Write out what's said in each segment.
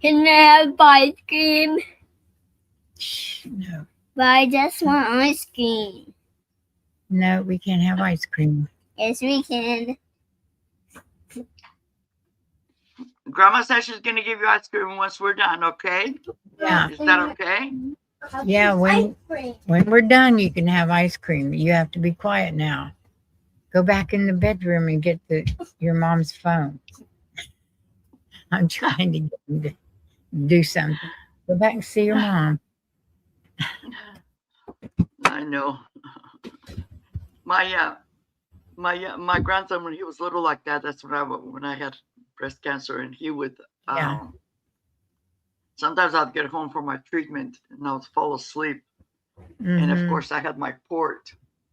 Can I have ice cream? No. But I just want ice cream. No, we can't have ice cream. Yes, we can. Grandma says she's going to give you ice cream once we're done, okay? Yeah. Is that okay? Yeah, when we're done, you can have ice cream. You have to be quiet now. Go back in the bedroom and get your mom's phone. I'm trying to get him to do something. Go back and see your mom. I know. My grandson, when he was little like that, that's when I had breast cancer, and he would sometimes I'd get home from my treatment and I would fall asleep. Mm-hmm. And of course I had my port,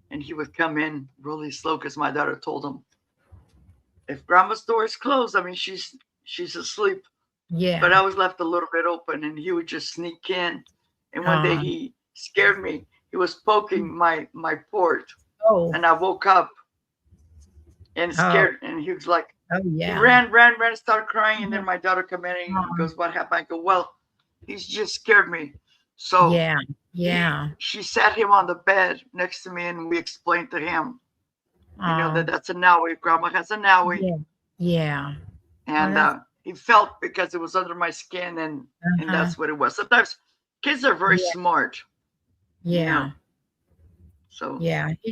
and he would come in really slow because my daughter told him, if grandma's door is closed, I mean she's asleep. Yeah. But I was left a little bit open, and he would just sneak in. And one day he scared me. He was poking my port. Oh. And I woke up and scared, and he was like, he ran, started crying, and then my daughter came in and goes, what happened? I go, well, he's just scared me. So she sat him on the bed next to me, and we explained to him, you know, that's a Nowie. Grandma has a Nowie. Yeah. And he felt because it was under my skin, and that's what it was. Sometimes kids are very smart. Yeah. You know? So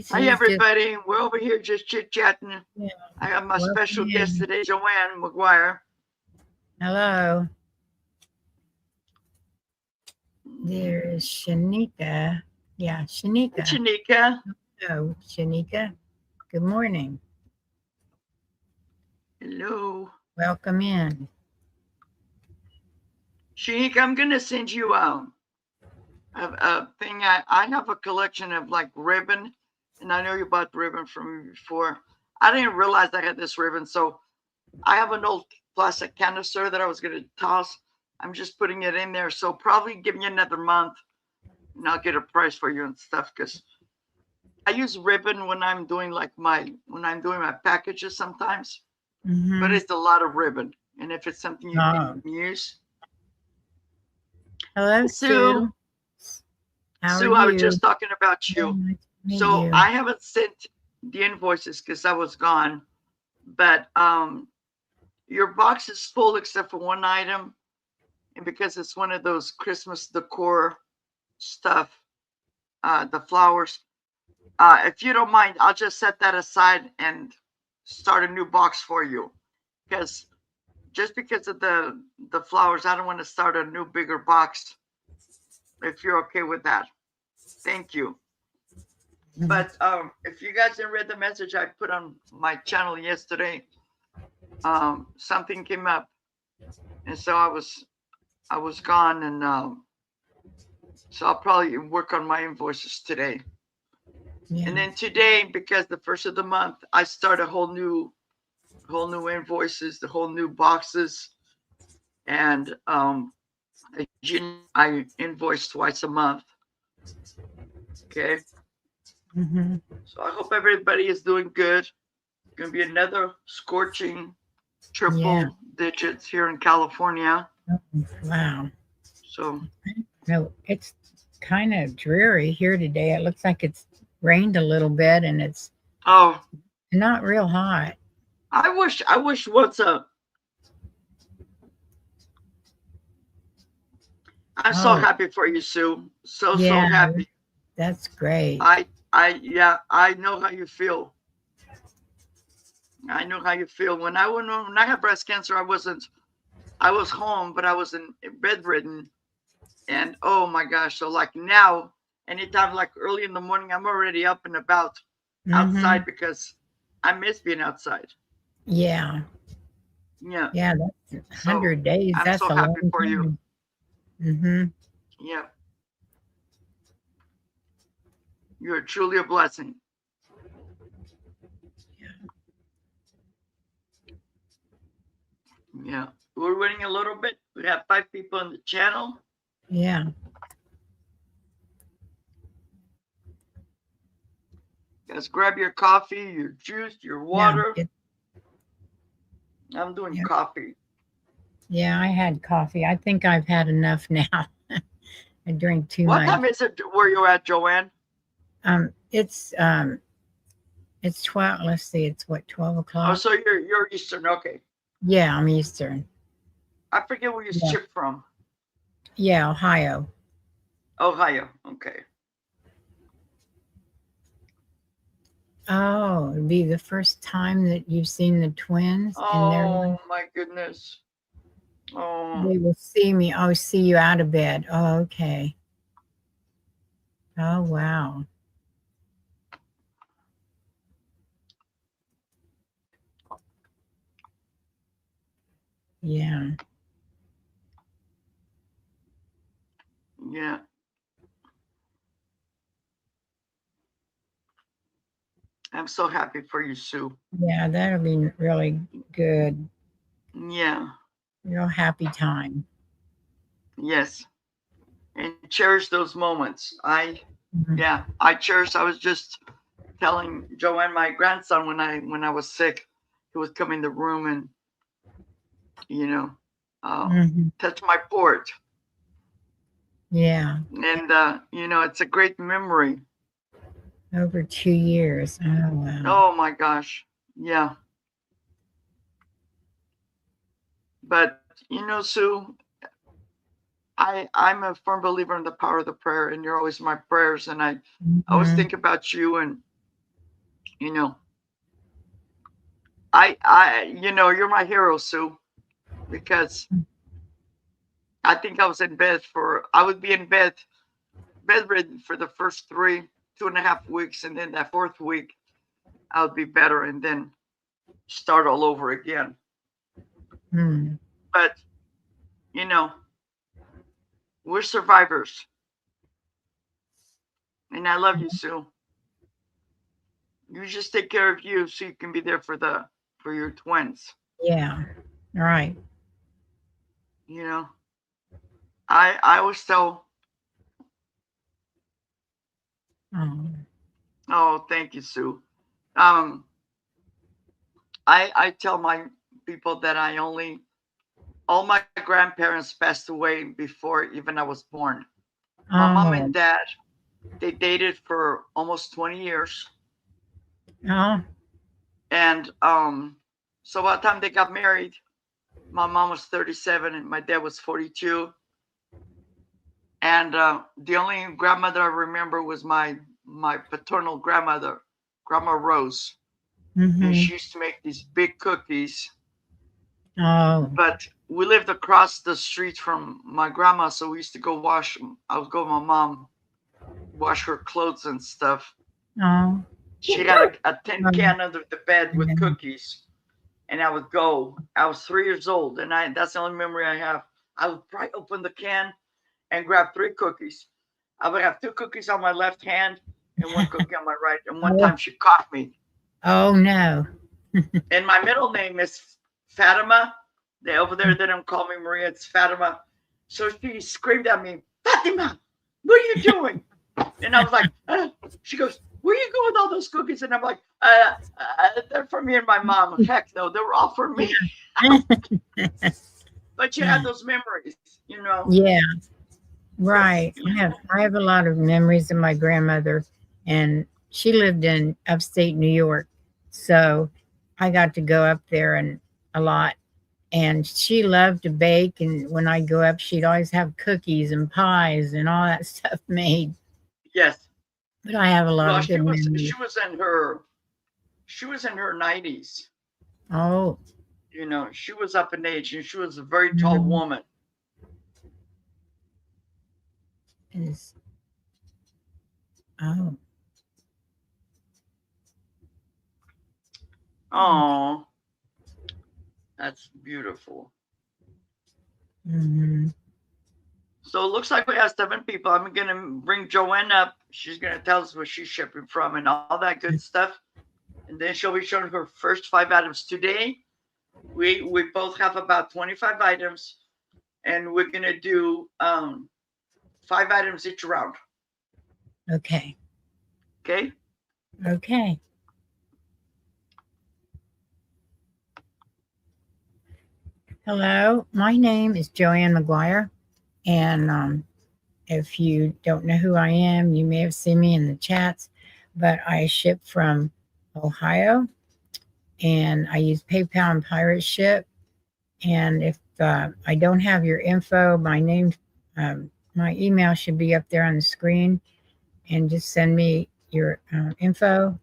hi everybody. We're over here just chit-chatting. Yeah. I have my special guest today, JoAnn McGuire. Hello. There's Shanika. Yeah, Shanika. Shanika. Hello, Shanika. Good morning. Hello. Welcome in. Shanika, I'm gonna send you a thing. I have a collection of like ribbon, and I know you bought ribbon from me before. I didn't realize I had this ribbon, so I have an old plastic canister that I was gonna toss. I'm just putting it in there, so probably give me another month, and I'll get a price for you and stuff. Because I use ribbon when I'm doing my packages sometimes, but it's a lot of ribbon, and if it's something you can use. Hello, Sue. Sue, I was just talking about you. So I haven't sent the invoices because I was gone, but your box is full except for one item, and because it's one of those Christmas decor stuff, the flowers. If you don't mind, I'll just set that aside and start a new box for you, because just because of the flowers, I don't want to start a new bigger box. If you're okay with that. Thank you. But if you guys didn't read the message I put on my channel yesterday, something came up, and so I was gone, and so I'll probably work on my invoices today. Yeah. And then today, because the first of the month, I start a whole new invoices, the whole new boxes, and I invoice twice a month. Okay. So I hope everybody is doing good. It's going to be another scorching triple digits here in California. Wow. So. No, it's kind of dreary here today. It looks like it's rained a little bit, and it's not real hot. I wish I'm so happy for you, Sue. So happy. That's great. I know how you feel. I know how you feel. When I had breast cancer, I was home, but I was bedridden. And oh my gosh, so like now, anytime like early in the morning, I'm already up and about outside because I miss being outside. Yeah. Yeah. Yeah, that's 100 days. I'm that's so happy for you. Yeah. You're truly a blessing. Yeah. We're waiting a little bit. We have 5 people on the channel. Yeah. Guys, grab your coffee, your juice, your water. I'm doing coffee. Yeah, I had coffee. I think I've had enough now. I drink too What much. time is it where you're at, JoAnn? It's 12. Let's see, it's what, 12 Oh, o'clock? so you're Eastern. Okay. Yeah, I'm Eastern. I forget where you Yeah. shipped from. Yeah, Ohio. Ohio. Okay. Oh, it'd be the first time that you've seen the twins in their life. Oh my goodness. Oh They will see me. Oh, see you out of bed. Oh, okay. Oh, wow. Yeah. yeah. I'm so happy for you, Sue. Yeah, that'll be really good. Yeah. Real happy time. Yes. And cherish those moments. I Mhm. cherish. I was just telling JoAnn, my grandson, when I was sick, he would come in the room and Mhm. touch my port. Yeah. And it's a great memory. Over 2 years. Oh, wow. Oh my gosh. Yeah. But Sue, I'm a firm believer in the power of the prayer, and you're always in my prayers, and I always Mhm. think about you, and you're my hero, Sue, because I think I would be in bedridden for the first 2.5 weeks, and then that fourth week I would be better, and then start all over again. Hmm. But we're survivors, and I love you, Sue. You just take care of you so you can be there for your twins. Yeah. Right. I always tell. Oh. Oh, thank you, Sue. Um, I tell my people that all my grandparents passed away before even I was born. My mom Oh. and dad, they dated for almost 20 years. Oh. And so by the time they got married, my mom was 37 and my dad was 42. And the only grandmother I remember was my paternal grandmother, Grandma Rose. And Mhm. she used to make these big cookies. Oh. But we lived across the street from my grandma, so we used to go I would go with my mom, wash her clothes and stuff. Oh. She had a tin Um, can under the bed with mhm. cookies, and I would go. I was 3 years old, and that's the only memory I have. I would pry open the can and grab 3 cookies. I would have 2 cookies on my left hand and 1 cookie on my right. And one Oh. time she caught me. Oh, no. And my middle name is Fatima. Over there, they don't call me Maria, it's Fatima. So she screamed at me, Fatima, what are you doing? And I was like, she goes, where are you going with all those cookies? And I'm like, they're for me and my mom. Heck no, they were all for me. But you have those memories, Yeah. So, Right. I have a lot of memories of my grandmother, and she lived in upstate New York. So I got to go up there and a lot. And she loved to bake, and when I go up, she'd always have cookies and pies and all that stuff made. yes. But I have a lot Well, of good she memories. was in her 90s. Oh. She was up in age, and she was a very tall Mhm. woman. Is oh. Oh, that's beautiful. Mhm. So it looks like we have 7 people. I'm going to bring JoAnn up. She's going to tell us where she's shipping from and all that good stuff. And then she'll be showing her first 5 items today. We both have about 25 items, and we're going to do 5 items each round. Okay. Okay? Okay. Hello, my name is JoAnn McGuire, and if you don't know who I am, you may have seen me in the chats, but I ship from Ohio, and I use PayPal and Pirate Ship. And if I don't have your info, my email should be up there on the screen, and just send me your info.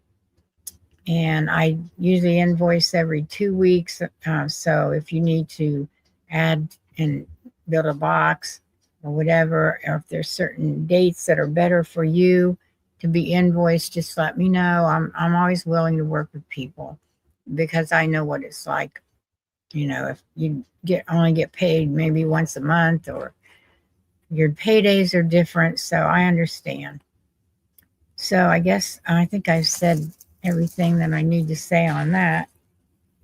And I usually invoice every 2 weeks. So if you need to add and build a box or whatever, or if there's certain dates that are better for you to be invoiced, just let me know. I'm always willing to work with people because I know what it's like. You know, if you only get paid maybe once a month, or your paydays are different, so I understand. So I think I've said everything that I need to say on that.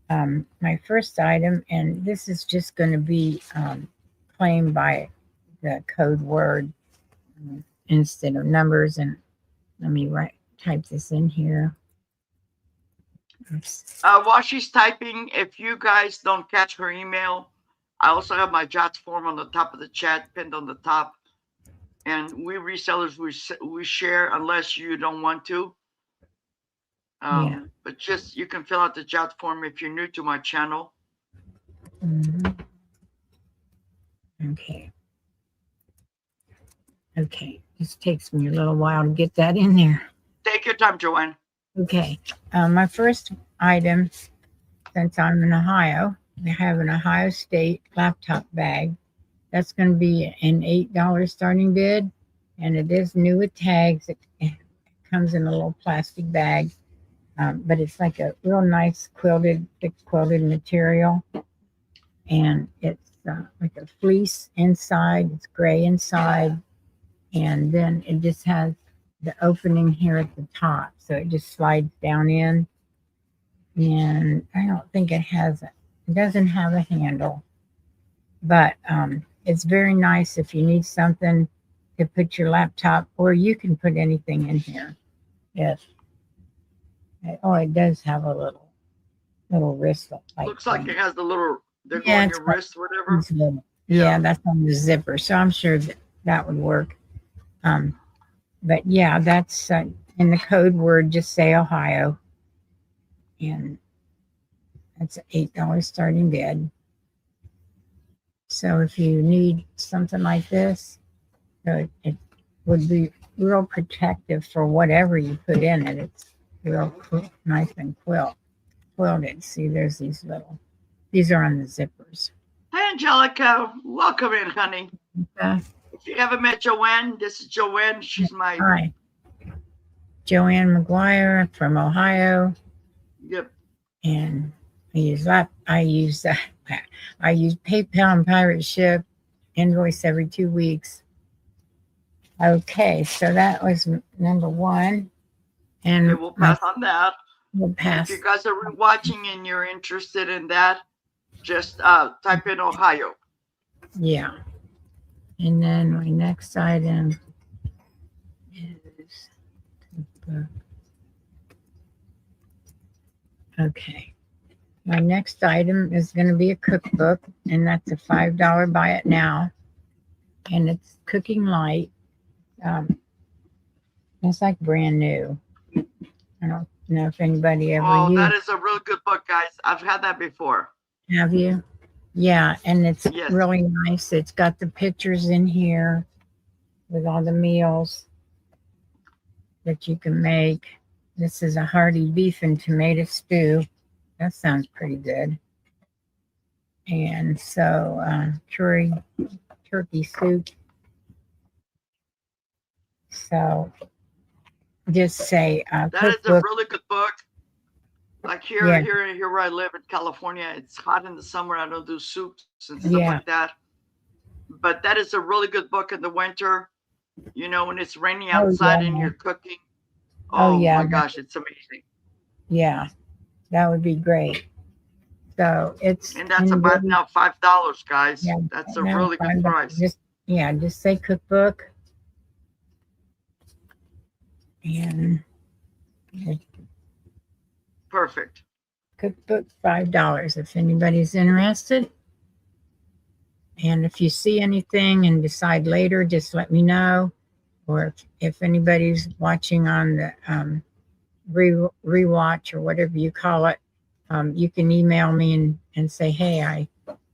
My first item, and this is just going to be claimed by the code word instead of numbers. And let me type this in here. Oops. While she's typing, if you guys don't catch her email, I also have my JOTS form on the top of the chat, pinned on the top. And we resellers, we share unless you don't want to. Yeah. But just, you can fill out the JOTS form if you're new to my channel. Okay. Okay. This takes me a little while to get that in there. Take your time, JoAnn. Okay. My first item, since I'm in Ohio, I have an Ohio State laptop bag. That's going to be an $8 starting bid, and it is new with tags. It comes in a little plastic bag, but it's like a real nice thick quilted material, and it's like a fleece inside. It's gray inside, and then it just has the opening here at the top, so it just slides down in. And I don't think it doesn't have a handle, but it's very nice if you need something to put your laptop, or you can put anything in here. Yes. Oh, it does have a little wrist. Looks like it has the little, they're going your wrist, whatever. Yeah, that's on the zipper. So I'm sure that would work. But yeah, that's in the code word, just say Ohio. And that's an $8 starting bid. So if you need something like this, it would be real protective for whatever you put in it. It's real nice and quilted. See, there's these are on the zippers. Hi, Angelica. Welcome in, honey. If you haven't met JoAnn, this is JoAnn. She's my... Hi. JoAnn McGuire from Ohio. Yep. And I use PayPal and Pirate Ship, invoice every 2 weeks. Okay, so that was number one. And okay, we'll pass on that. We'll pass. If you guys are watching and you're interested in that, just type in Ohio. Yeah. And then my next item is cookbook. Okay. My next item is going to be a cookbook, and that's a $5 buy it now. And it's Cooking Light. It's like brand new. I don't know if anybody ever used. That is a real good book, guys. I've had that before. Have you? Yeah, and it's really nice. It's got the pictures in here with all the meals that you can make. This is a hearty beef and tomato stew. That sounds pretty good. And so turkey soup. So just say that is a really good book. Like here where I live in California, it's hot in the summer. I don't do soups and stuff like that. But that is a really good book in the winter. You know, when it's raining outside and you're cooking. Oh my gosh, it's amazing. Yeah, that would be great. So and that's about now $5, guys. Yeah, that's a really good price. Just say cookbook. And perfect. Cookbook $5 if anybody's interested. And if you see anything and decide later, just let me know. Or if anybody's watching on the rewatch or whatever you call it, you can email me and say, hey, I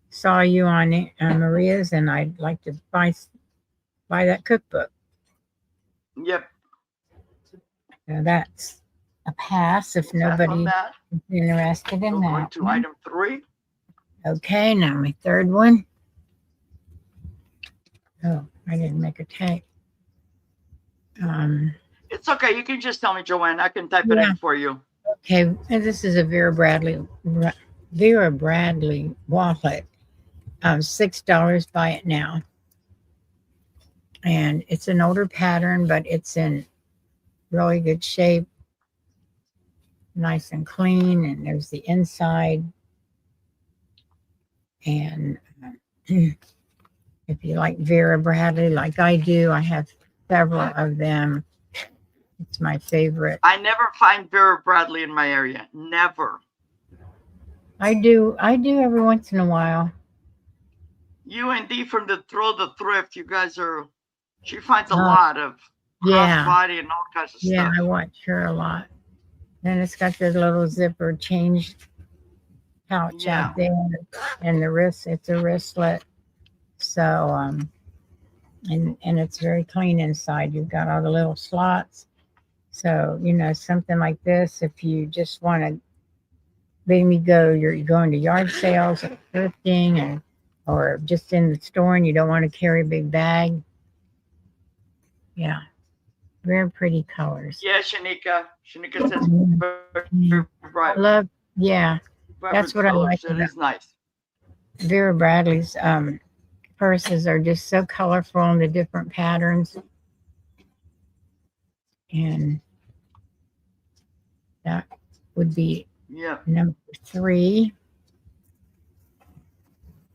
saw you on Maria's and I'd like to buy that cookbook. Yep. So that's a pass if nobody is interested in that. Going to item 3. Okay, now my third one. Oh, I didn't make a tape. It's okay. You can just tell me, JoAnn. I can type it in for you. Okay, and this is a Vera Bradley wallet. $6. Buy it now. And it's an older pattern, but it's in really good shape. Nice and clean. And there's the inside. And if you like Vera Bradley, like I do, I have several of them. It's my favorite. I never find Vera Bradley in my area. Never. I do every once in a while. You and Dee from the Thrift, you guys are, she finds a lot of crossbody and all kinds of stuff. Yeah, I watch her a lot. Then it's got the little zipper change pouch out there, and the wrist, it's a wristlet. So, and it's very clean inside. You've got all the little slots. So, something like this, if you just want to maybe you're going to yard sales or thrifting or just in the store and you don't want to carry a big bag. Yeah. Very pretty colors. Yeah, Shanika. Shanika says I love, that's what I like. It is nice. Vera Bradley's purses are just so colorful and the different patterns. And that would be number 3.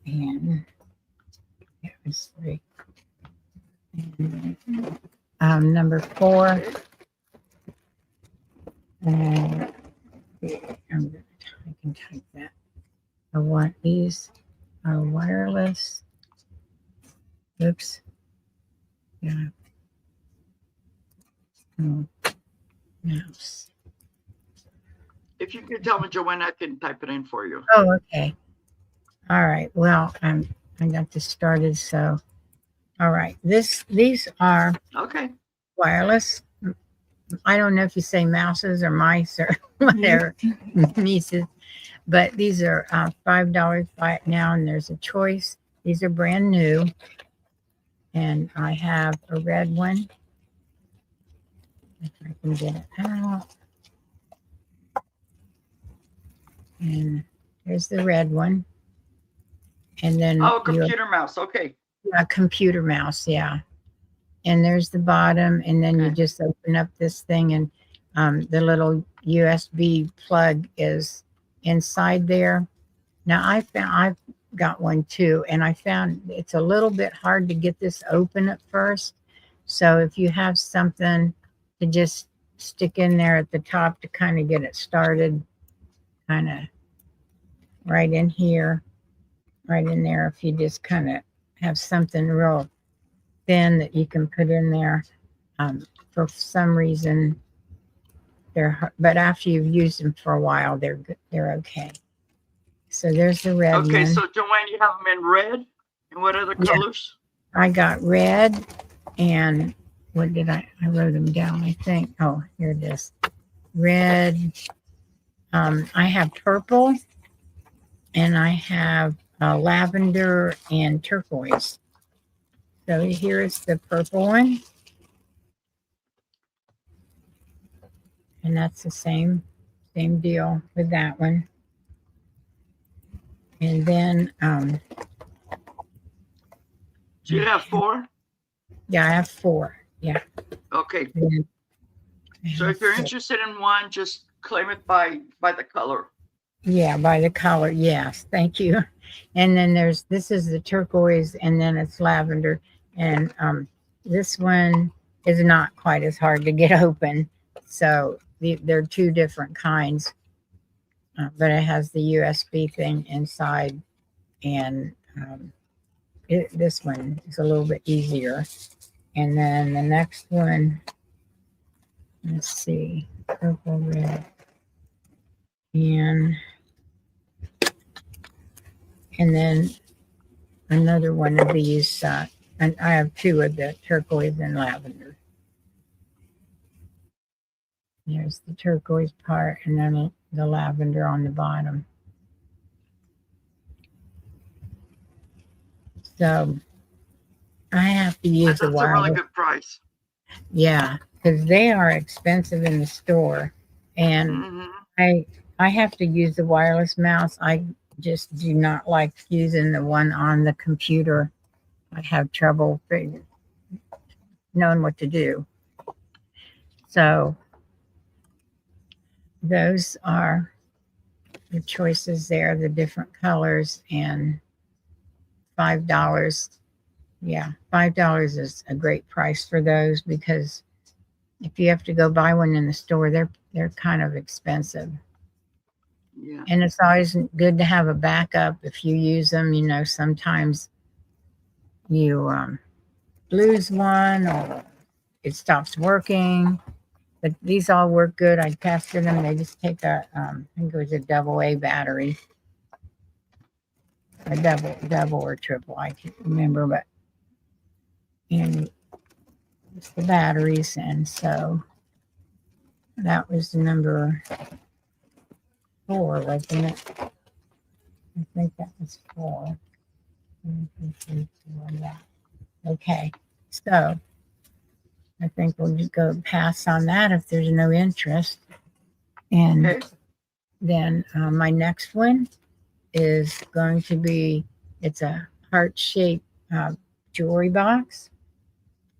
And that was 3. And, number 4. I can type that. I want these are wireless. Oops. Yeah. Mouse. If you can tell me, JoAnn, I can type it in for you. Oh, okay. All right. Well, I got this started. So, all right. These are wireless. I don't know if you say mouses or mice or whatever, nieces, but these are $5. Buy it now, and there's a choice. These are brand new, and I have a red one. If I can get it out. And there's the red one. And then computer mouse. Okay. A computer mouse, yeah. And there's the bottom, and then you just open up this thing, and the little USB plug is inside there. Now I've got one too, and I found it's a little bit hard to get this open at first. So if you have something to just stick in there at the top to kind of get it started, kind of right in here, right in there. If you just kind of have something real thin that you can put in there, for some reason but after you've used them for a while, they're okay. So there's the red one. Okay, so JoAnn, you have them in red, and what other colors? I got red, and what did I wrote them down, I think. Oh, here it is. Red. I have purple, and I have lavender and turquoise. So here's the purple one. And that's the same deal with that one. And then so you have 4? Yeah, I have 4. Yeah. Okay. So if you're interested in one, just claim it by the color. Yeah, by the color. Yes, thank you. And then this is the turquoise, and then it's lavender. And this one is not quite as hard to get open. So they're 2 different kinds. But it has the USB thing inside, and this one is a little bit easier. And then the next one, let's see, purple, red, and then another one of these, and I have two of the turquoise and lavender. There's the turquoise part and then the lavender on the bottom. So I have to use the That's a really wireless. good price. Yeah, because they are expensive in the store. And I have to use the wireless mouse. I just do not like using the one on the computer. I have trouble knowing what to do. So those are the choices there, the different colors, and $5. Yeah, $5 is a great price for those, because if you have to go buy one in the store, they're kind of expensive. Yeah. And it's always good to have a backup if you use them. You know, sometimes you lose one or it stops working. But these all work good. I tested them. They just take a, I think it was a AA battery. A double or triple, I can't remember, but and it's the batteries. And so that was the number 4, wasn't it? I think that was 4. 1, 2, 3, 4, yeah. Okay, so I think we'll just go pass on that if there's no interest. And Okay. then my next one is going to be, it's a heart-shaped jewelry box.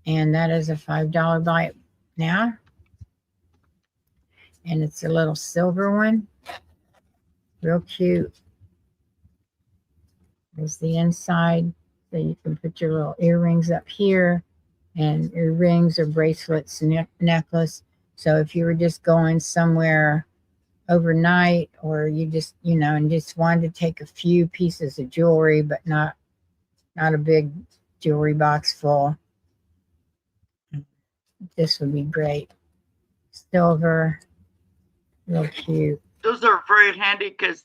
And that is a $5 buy it now. And it's a little silver one. Real cute. There's the inside. So you can put your little earrings up here. And your rings or bracelets, necklace. So if you were just going somewhere overnight, or you just, you know, and just wanted to take a few pieces of jewelry, but not a big jewelry box full, this would be great. Silver, real cute. Those are very handy because,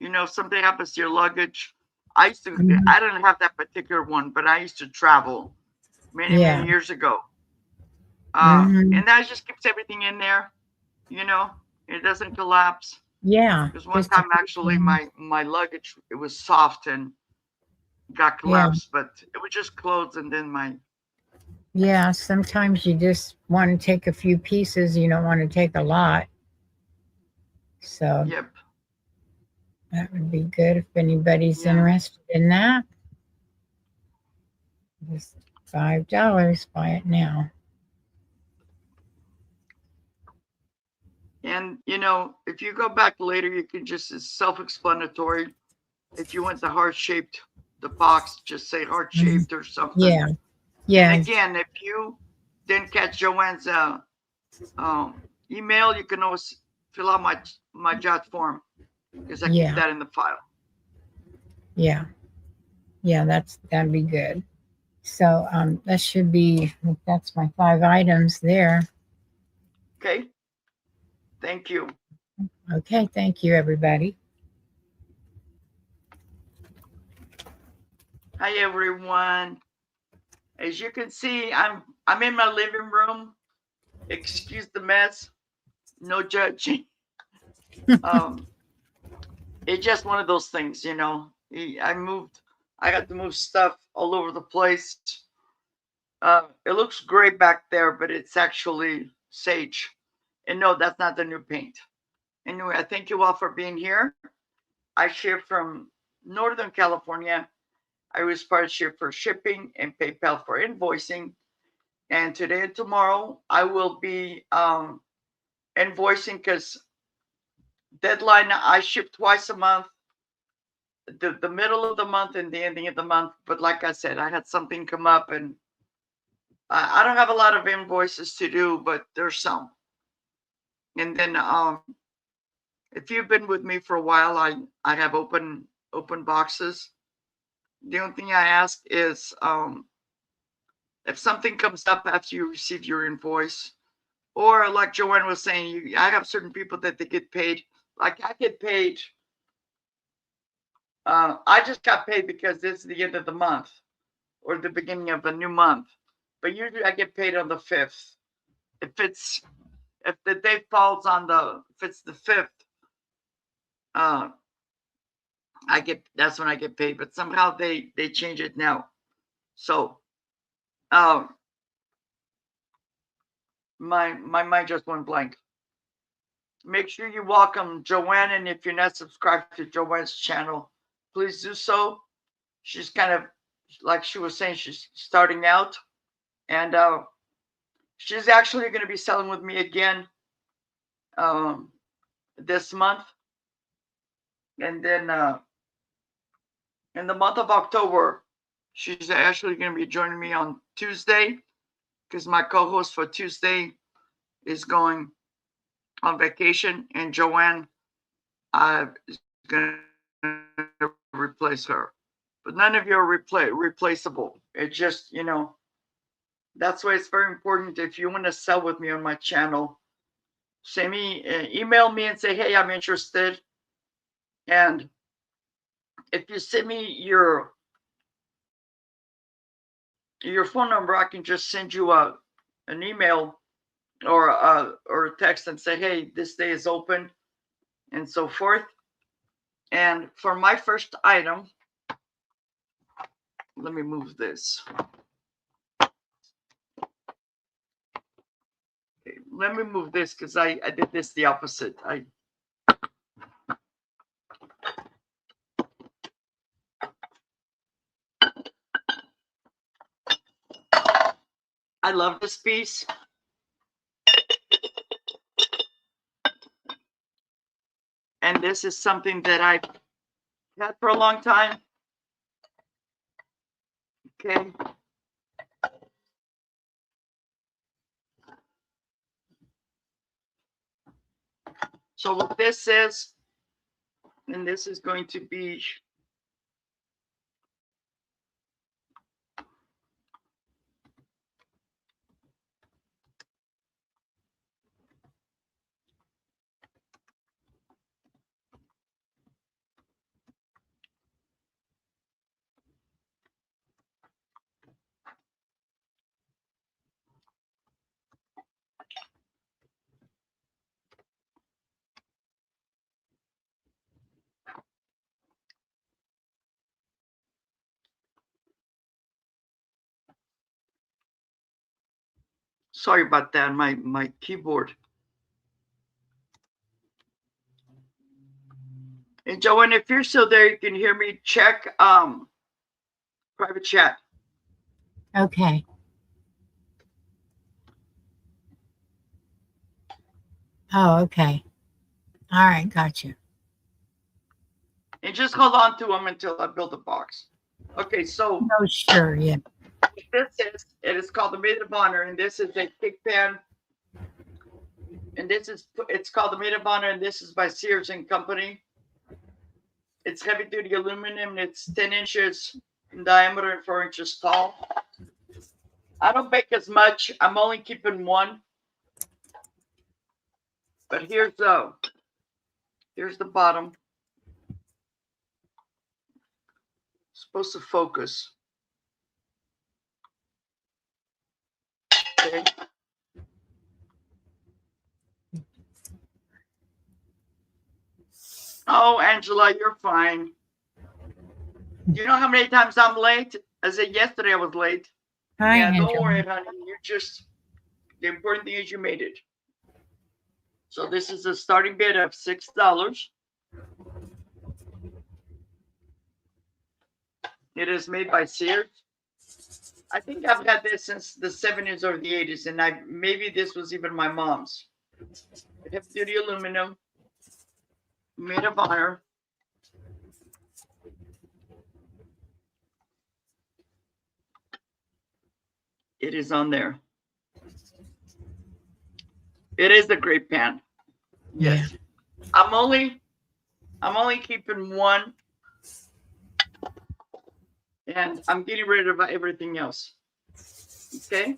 you know, something happens to your luggage. I don't have that particular one, but I used to travel many years ago. And that just keeps everything in there, you know, it doesn't collapse. Yeah. Because one time, actually, my luggage, it was soft and got collapsed, but it was just clothes and then my. Yeah, sometimes you just want to take a few pieces. You don't want to take a lot. So Yep. That would be good if anybody's interested in that. Just $5, buy it now. And, you know, if you go back later, you can just, it's self-explanatory. If you want the heart-shaped, the box, just say heart-shaped or something. Yeah. Yeah. And again, if you didn't catch JoAnn's email, you can always fill out my jot form, because I keep that in the file. Yeah. Yeah, that'd be good. So that should be, that's my 5 items there. Okay. Thank you. Okay, thank you, everybody. Hi, everyone. As you can see, I'm in my living room. Excuse the mess. No judging. It's just one of those things, you know. I got to move stuff all over the place. It looks great back there, but it's actually sage. And no, that's not the new paint. Anyway, I thank you all for being here. I share from Northern California. I was part share for shipping and PayPal for invoicing. And today and tomorrow, I will be invoicing, because deadline, I ship twice a month, the middle of the month and the ending of the month. But like I said, I had something come up, and I don't have a lot of invoices to do, but there's some. And then if you've been with me for a while, I have open boxes. The only thing I ask is if something comes up after you receive your invoice, or like JoAnn was saying, I have certain people that they get paid. Like I get paid. I just got paid because this is the end of the month or the beginning of a new month. But usually I get paid on the 5th. If the day falls on if it's the 5th, that's when I get paid. But somehow they change it now. So my mind just went blank. Make sure you welcome JoAnn, and if you're not subscribed to JoAnn's channel, please do so. She's kind of, like she was saying, she's starting out, and she's actually going to be selling with me again this month, and then in the month of October, she's actually going to be joining me on Tuesday, because my co-host for Tuesday is going on vacation, and JoAnn is going to replace her. But none of you are replaceable. It just, that's why it's very important. If you want to sell with me on my channel, email me and say, hey, I'm interested. And if you send me your phone number, I can just send you an email or a text and say, hey, this day is open, and so forth. And for my first item, let me move this. Okay, let me move this because I did this the opposite. I love this piece. And this is something that I've had for a long time. Okay. So what this is, and this is going to be sorry about that, my keyboard. And JoAnn, if you're still there, you can hear me. Check private chat. Okay. Oh, okay. All right, gotcha. And just hold on to them until I build a box. Okay, so. Oh, sure, yeah. It is called the Maid of Honor, and this is a kick pan. And it's called the Maid of Honor, and this is by Sears and Company. It's heavy duty aluminum, and it's 10 inches in diameter and 4 inches tall. I don't bake as much. I'm only keeping one. But here's the bottom. It's supposed to focus. Okay. Oh, Angela, you're fine. Do you know how many times I'm late? I said yesterday I was late. Hi, yeah, Angela. Don't worry, honey. The important thing is you made it. So this is a starting bid of $6. It is made by Sears. I think I've had this since the 70s or the 80s, and maybe this was even my mom's. Heavy duty aluminum, Maid of Honor. It is on there. It is a great pan. Yes. Yeah. I'm only keeping one. And I'm getting rid of everything else. Okay.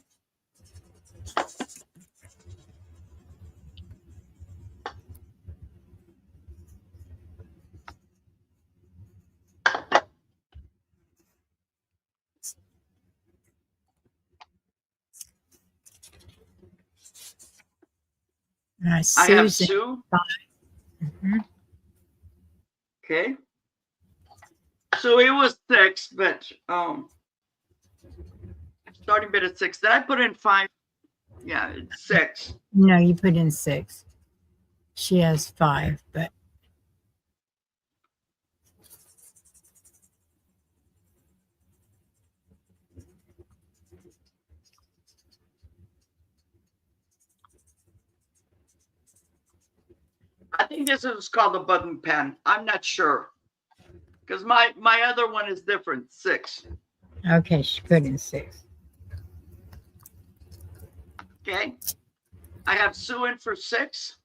I have Sue. Okay. So it was 6, but starting bid at 6. Did I put in 5? Yeah, it's 6. No, you put in 6. She has 5, but I think this is called a button pen. I'm not sure. Because my other one is different. 6. okay, she put in 6. Okay. I have Sue in for 6.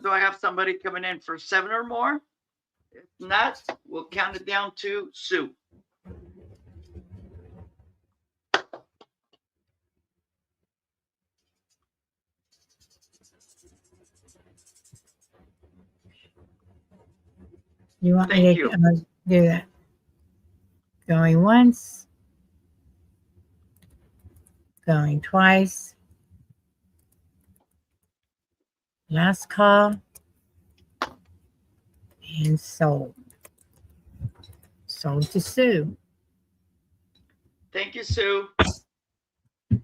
Do I have somebody coming in for 7 or more? If not, we'll count it down to Sue. You want me to do that? Going once, going twice. Last call, and sold. Sold to Sue. Thank you, Sue. You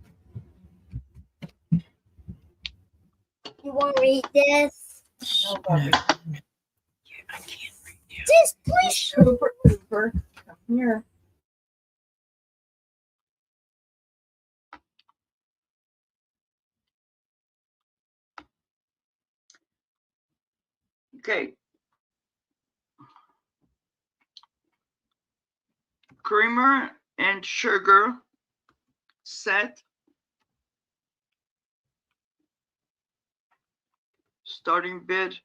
want to read this? No, I can't read you. Just push. Cooper, come here. Okay. Creamer and sugar set. Starting bid.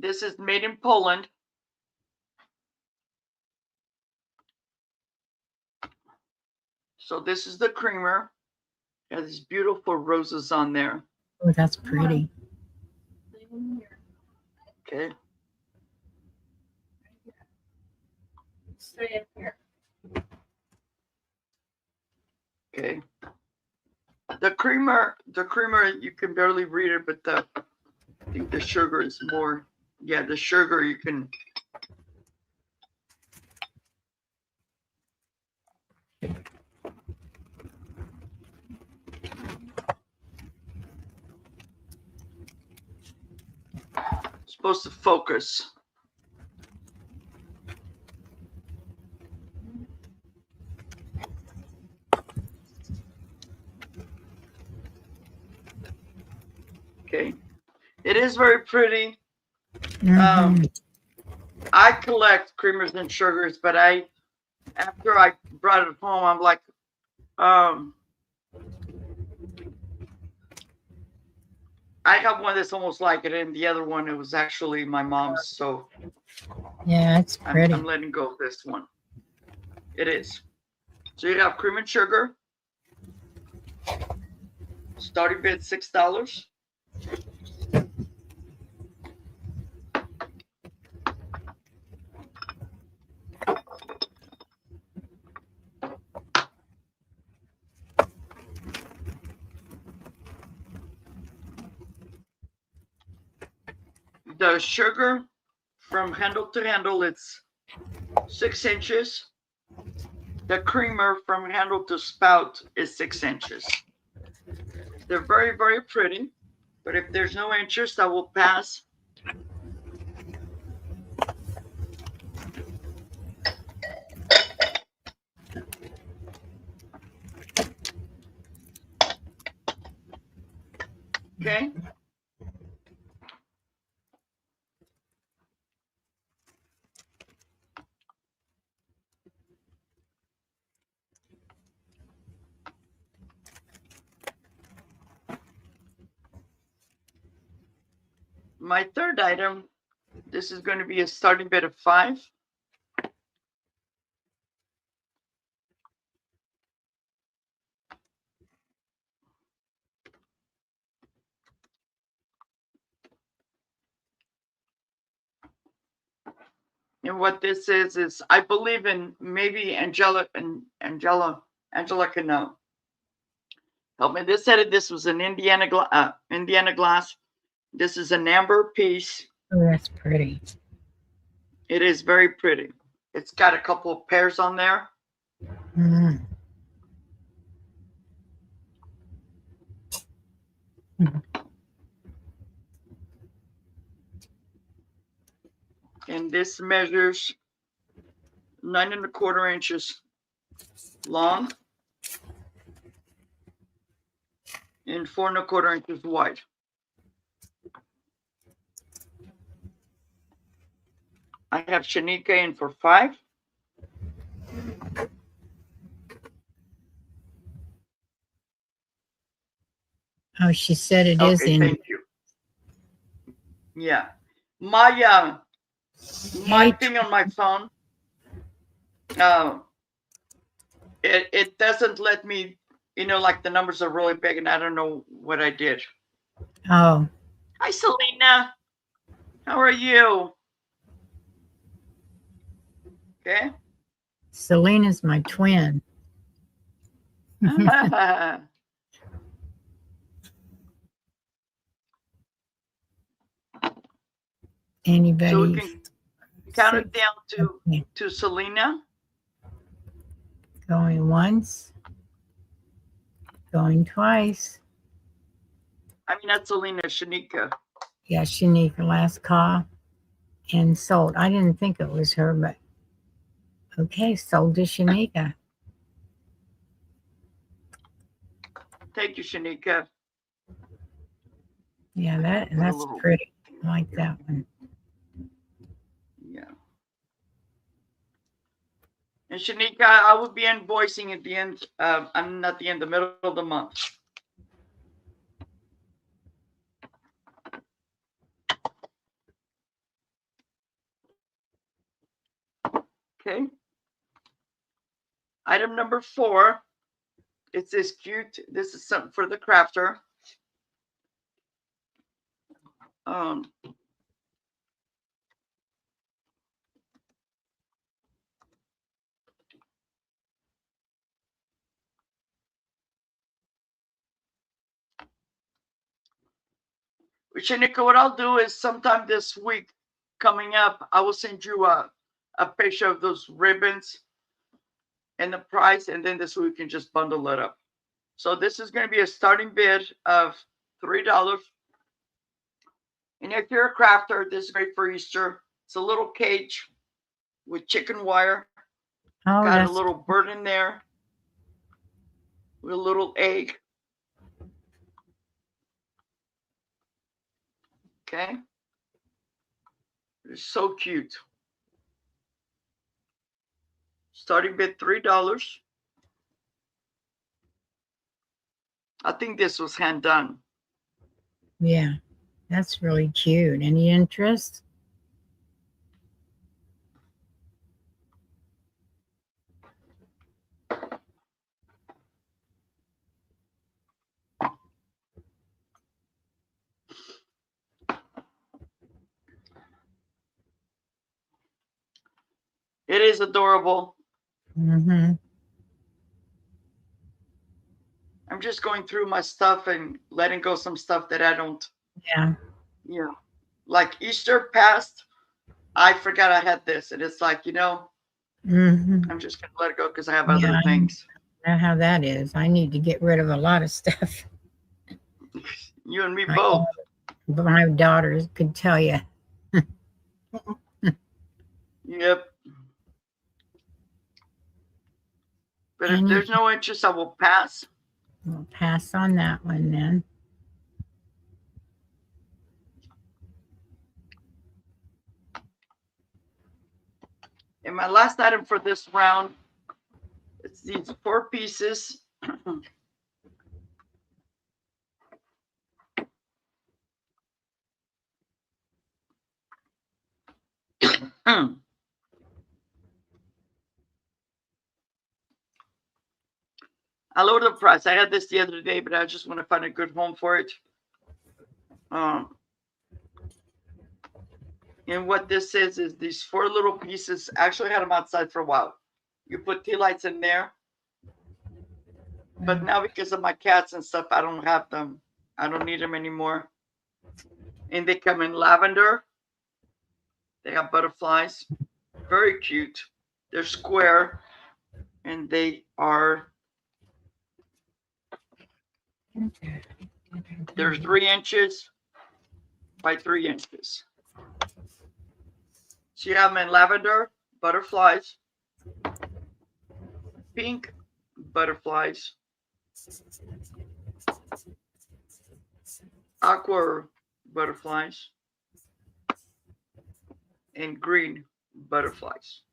This is made in Poland. So this is the creamer. It has these beautiful roses on there. Oh, that's pretty. Okay. Stay up here. Okay. The creamer, you can barely read it, but I think the sugar is more. Yeah, the sugar you can. Supposed to focus. Okay. It is very pretty. I collect creamers and sugars, but after I brought it home, I'm like, I have one that's almost like it, and the other one, it was actually my mom's. So yeah, it's pretty. I'm letting go of this one. It is. So you have cream and sugar. Starting bid $6. The sugar from handle to handle, it's 6 inches. The creamer from handle to spout is 6 inches. They're very, very pretty, but if there's no interest, I will pass. Okay. my third item, this is going to be a starting bid of 5. And what this is I believe in, maybe Angela can help me. This was an Indiana glass. This is an amber piece. Oh, that's pretty. It is very pretty. It's got a couple of pairs on there. Mm. And this measures 9 1/4 inches long and 4 1/4 inches wide. I have Shanika in for 5. Oh, she said it is Okay, in. thank you. Yeah. My thing on my phone, it doesn't let me, like the numbers are really big and I don't know what I did. Oh. Hi, Selena. How are you? Okay. Selena's my twin. Anybody? So we can count it down to Selena. Going once. Going twice. I mean, that's Selena, Shanika. Yeah, Shanika, last call. And sold. I didn't think it was her, but okay, sold to Shanika. Thank you, Shanika. Yeah, that's pretty. I like that one. Yeah. And Shanika, I will be invoicing at the end. I'm not the end, the middle of the month. Okay. Item number 4. It's this cute. This is something for the crafter. Shanika, what I'll do is sometime this week coming up, I will send you a picture of those ribbons and the price, and then this week we can just bundle it up. So this is going to be a starting bid of $3. And if you're a crafter, this is great for Easter. It's a little cage with chicken wire. Oh, got a little bird in there with a little egg. Okay. It's so cute. Starting bid $3. I think this was hand done. Yeah, that's really cute. Any interest? It is adorable. Mm-hmm. I'm just going through my stuff and letting go some stuff that I don't. Yeah. Yeah. Like Easter passed, I forgot I had this. And it's like, Mm-hmm. I'm just going to let it go because I have other things. I know how that is. I need to get rid of a lot of stuff. You and me both. My daughters could tell you. Yep. But if there's no interest, I will pass. We'll pass on that one then. And my last item for this round, it's these 4 pieces. I lowered the price. I had this the other day, but I just want to find a good home for it. And what this is these 4 little pieces. I actually had them outside for a while. You put tea lights in there. But now because of my cats and stuff, I don't have them. I don't need them anymore. And they come in lavender. They have butterflies. Very cute. They're square. And they are, they're 3 inches by 3 inches. So you have them in lavender, butterflies, pink butterflies, aqua butterflies, and green butterflies.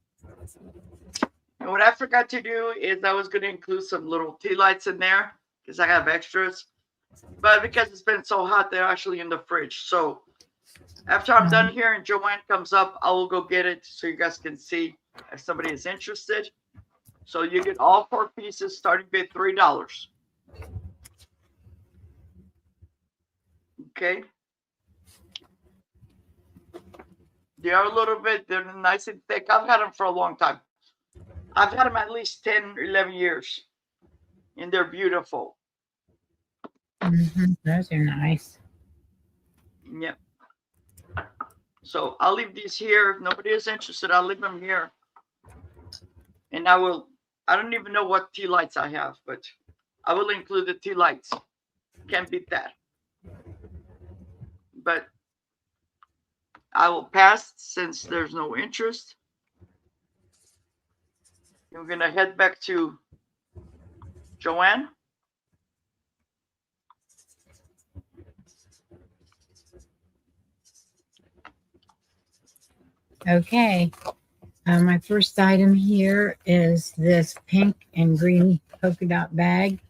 And what I forgot to do is I was going to include some little tea lights in there because I have extras. But because it's been so hot, they're actually in the fridge. So after I'm done here and JoAnn comes up, I will go get it so you guys can see if somebody is interested. So you get all 4 pieces starting at $3. Okay. They are a little bit, they're nice and thick. I've had them for a long time. I've had them at least 10 or 11 years. And they're beautiful. Those are nice. Yep. So I'll leave these here. If nobody is interested, I'll leave them here. And I don't even know what tea lights I have, but I will include the tea lights. Can't beat that. But I will pass since there's no interest. We're going to head back to JoAnn. Okay. My first item here is this pink and green polka dot bag,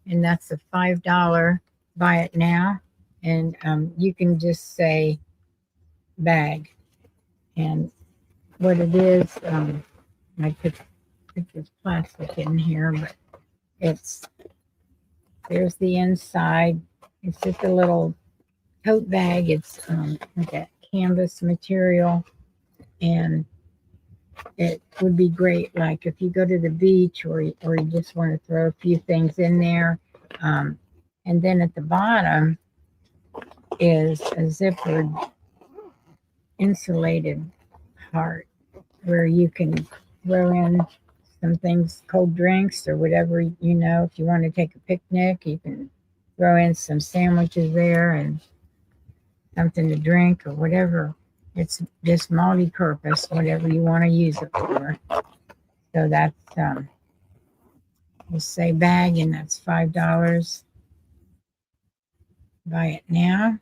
and that's a $5 buy it now. And you can just say bag. And what it is, I put this plastic in here, but there's the inside. It's just a little tote bag. It's like a canvas material, and it would be great, like if you go to the beach or you just want to throw a few things in there. And then at the bottom is a zippered insulated part where you can throw in some things, cold drinks or whatever, if you want to take a picnic, you can throw in some sandwiches there and something to drink or whatever. It's just multi-purpose, whatever you want to use it for. So that's, we'll say bag, and that's $5. Buy it now.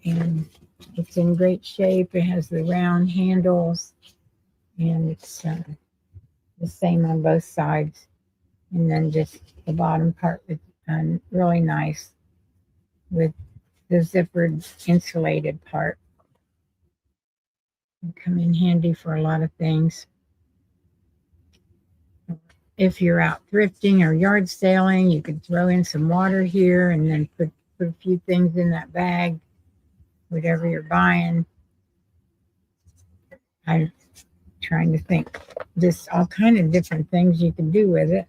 And it's in great shape. It has the round handles, and it's the same on both sides. And then just the bottom part is really nice with the zippered insulated part. It'll come in handy for a lot of things. If you're out thrifting or yard sailing, you could throw in some water here and then put a few things in that bag, whatever you're buying. I'm trying to think, just all kind of different things you can do with it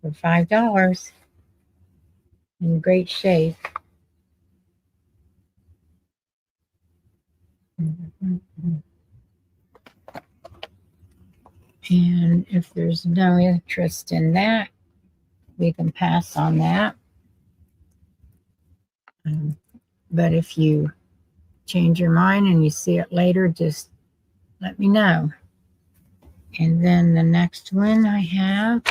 for $5 in great shape. And if there's no interest in that, we can pass on that. But if you change your mind and you see it later, just let me know. And then the next one I have,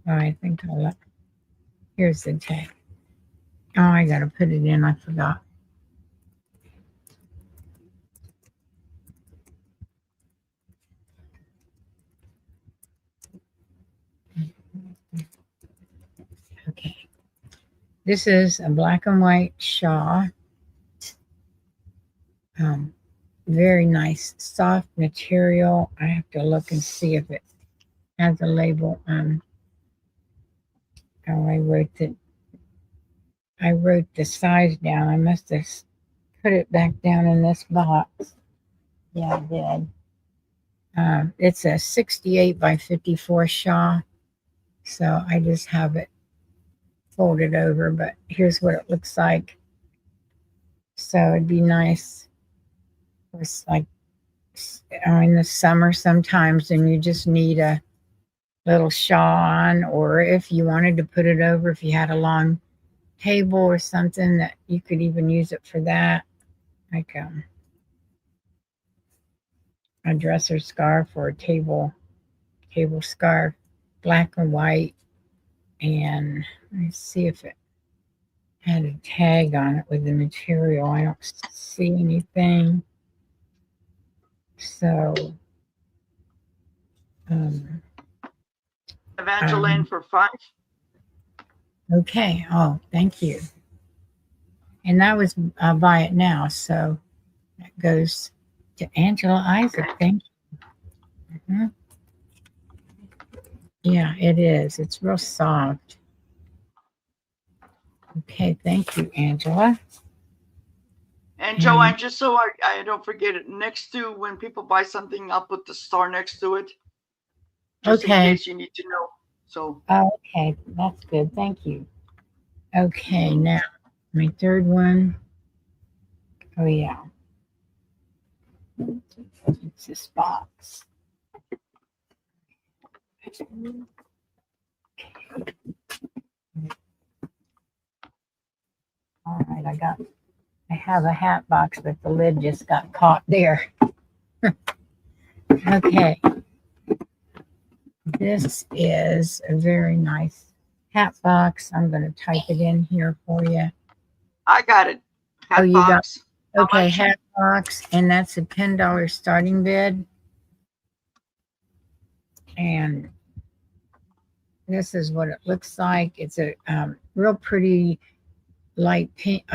I think here's the tag. Oh, I got to put it in. I forgot. This is a black and white shawl. Very nice, soft material. I have to look and see if it has a label. Oh, I wrote the size down. I must have put it back down in this box. Yeah, I did. It's a 68 by 54 shawl. So I just have it folded over, but here's what it looks like. So it'd be nice. It's like in the summer sometimes, and you just need a little shawl on, or if you wanted to put it over, if you had a long table or something, that you could even use it for that, like a dresser scarf or a table scarf, black and white. And let's see if it had a tag on it with the material. I don't see anything. So Evangeline for 5. Okay. Oh, thank you. And that was Buy It Now. So that goes to Angela Isaac. Thank you. Mm-hmm. Yeah, it is. It's real soft. Okay. Thank you, Angela. And JoAnn, just so I don't forget it, next to when people buy something, I'll put the star next to it. Just in case you need to know. So. Okay. That's good. Thank you. Okay. Now, my third one. Oh, yeah. It's this box. All right, I have a hat box, but the lid just got caught there. Okay. This is a very nice hat box. I'm going to type it in here for you. I got it. Hat box. Okay, hat box, and that's a $10 starting bid. And this is what it looks like. It's a real pretty light pink,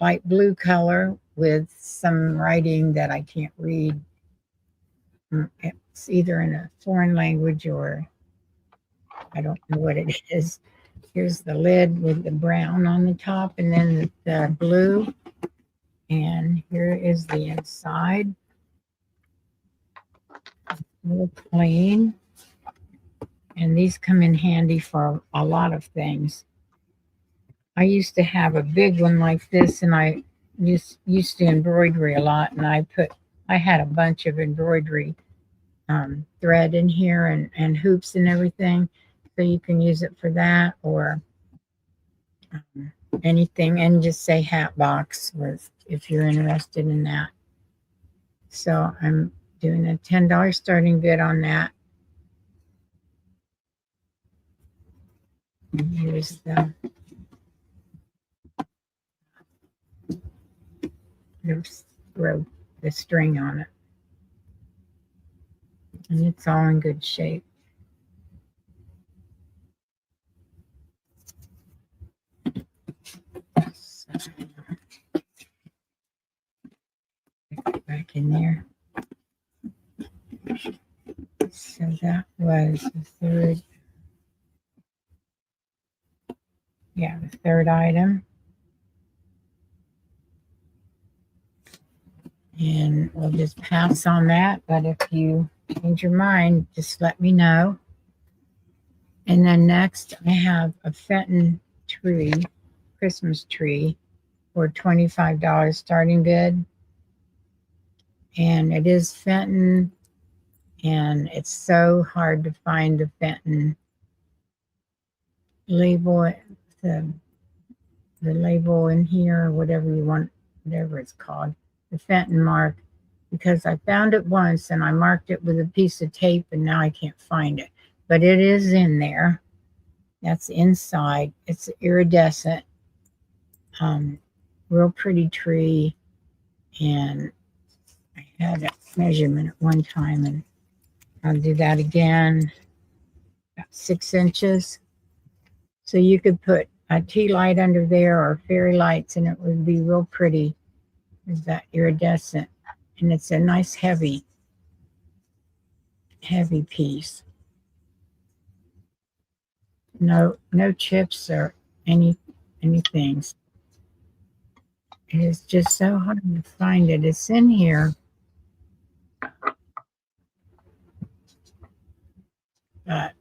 light blue color with some writing that I can't read. It's either in a foreign language or I don't know what it is. Here's the lid with the brown on the top and then the blue. And here is the inside. A little plain. And these come in handy for a lot of things. I used to have a big one like this, and I used to embroidery a lot, and I had a bunch of embroidery thread in here and hoops and everything, so you can use it for that or anything, and just say hat box if you're interested in that. So I'm doing a $10 starting bid on that. And here's the string on it. And it's all in good shape. So, back in there. So that was the third. Yeah, the third item. And we'll just pass on that. But if you change your mind, just let me know. And then next, I have a Fenton tree, Christmas tree, for $25 starting bid. And it is Fenton, and it's so hard to find the Fenton label, the label in here, or whatever you want, whatever it's called, the Fenton mark, because I found it once and I marked it with a piece of tape and now I can't find it. But it is in there. That's inside. It's iridescent, real pretty tree. And I had a measurement at one time, and I'll do that again. About 6 inches. So you could put a tea light under there or fairy lights, and it would be real pretty. Is that iridescent? And it's a nice heavy piece. No chips or anything. It is just so hard to find it. It's in here. But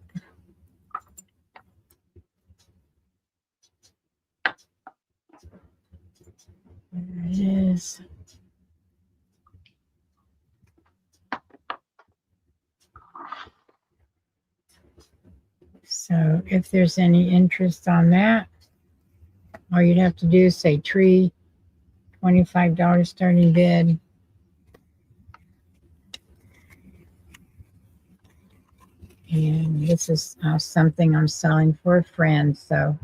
there it is. So if there's any interest on that, all you'd have to do is say tree, $25 starting bid. And this is something I'm selling for a friend. So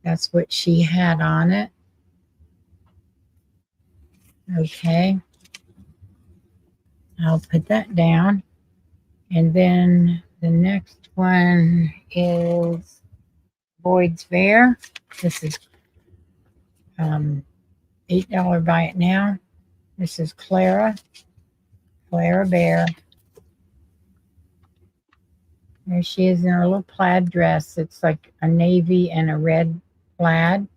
that's what she had on it. Okay. I'll put that down. And then the next one is Boyd's Bear. This is $8 buy it now. This is Clara Bear. There she is in her little plaid dress. It's like a navy and a red plaid.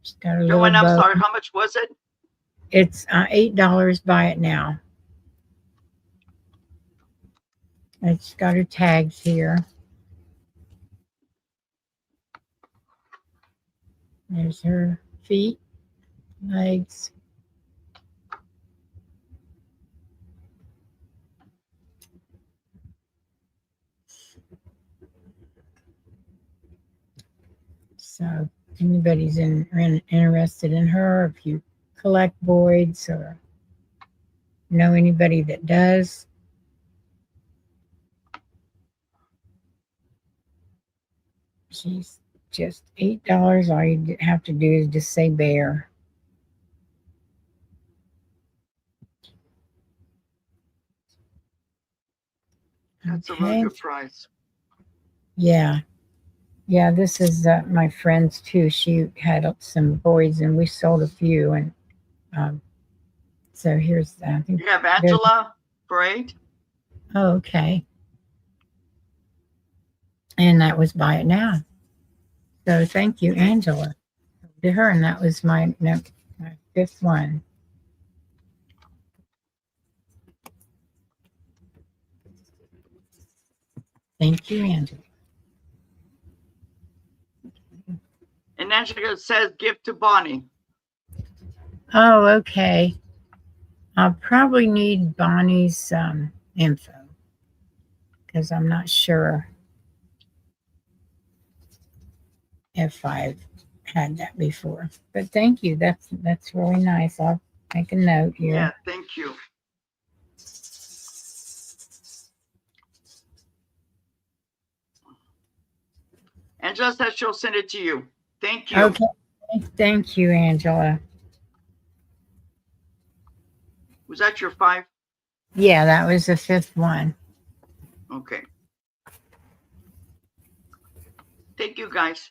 She's got a little JoAnn, I'm bow. sorry, how much was it? It's $8 buy it now. It's got her tags here. There's her feet, legs. So if anybody's interested in her, if you collect Boyds or know anybody that does, she's just $8. All you have to do is just say bear. That's a really good price. Yeah. Yeah, this is my friend's too. She had some Boyds and we sold a few. And so here's, I think. You have Angela for $8? Oh, okay. And that was buy it now. So thank you, Angela. To her, and that was my fifth one. Thank you, Angela. And Angela says gift to Bonnie. Oh, okay. I'll probably need Bonnie's info because I'm not sure if I've had that before. But thank you. That's really nice. I'll make a note here. Yeah, thank you. Angela says she'll send it to you. Thank you. Okay. Thank you, Angela. Was that your 5? Yeah, that was the 5th one. Okay. Thank you, guys.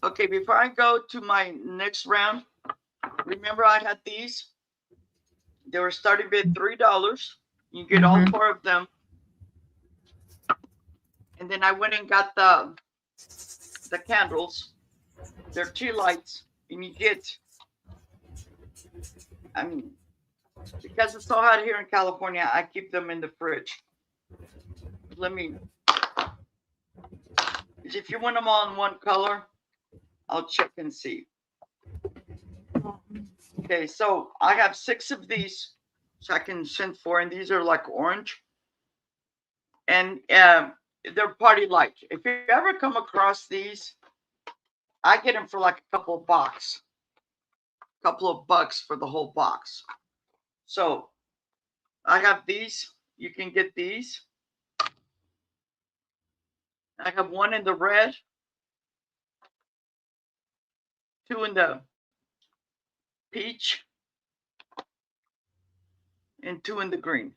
Okay, before I go to my next round, remember I had these. They were starting bid $3. You get all 4 of them. And then I went and got the candles. They're tea lights. And you get, I mean, because it's so hot here in California, I keep them in the fridge. Let me, if you want them all in one color, I'll check and see. Okay, so I have 6 of these, so I can send 4, and these are like orange. And they're party lights. If you ever come across these, I get them for like a couple of bucks for the whole box. So I have these. You can get these. I have 1 in the red, 2 in the peach, and 2 in the green.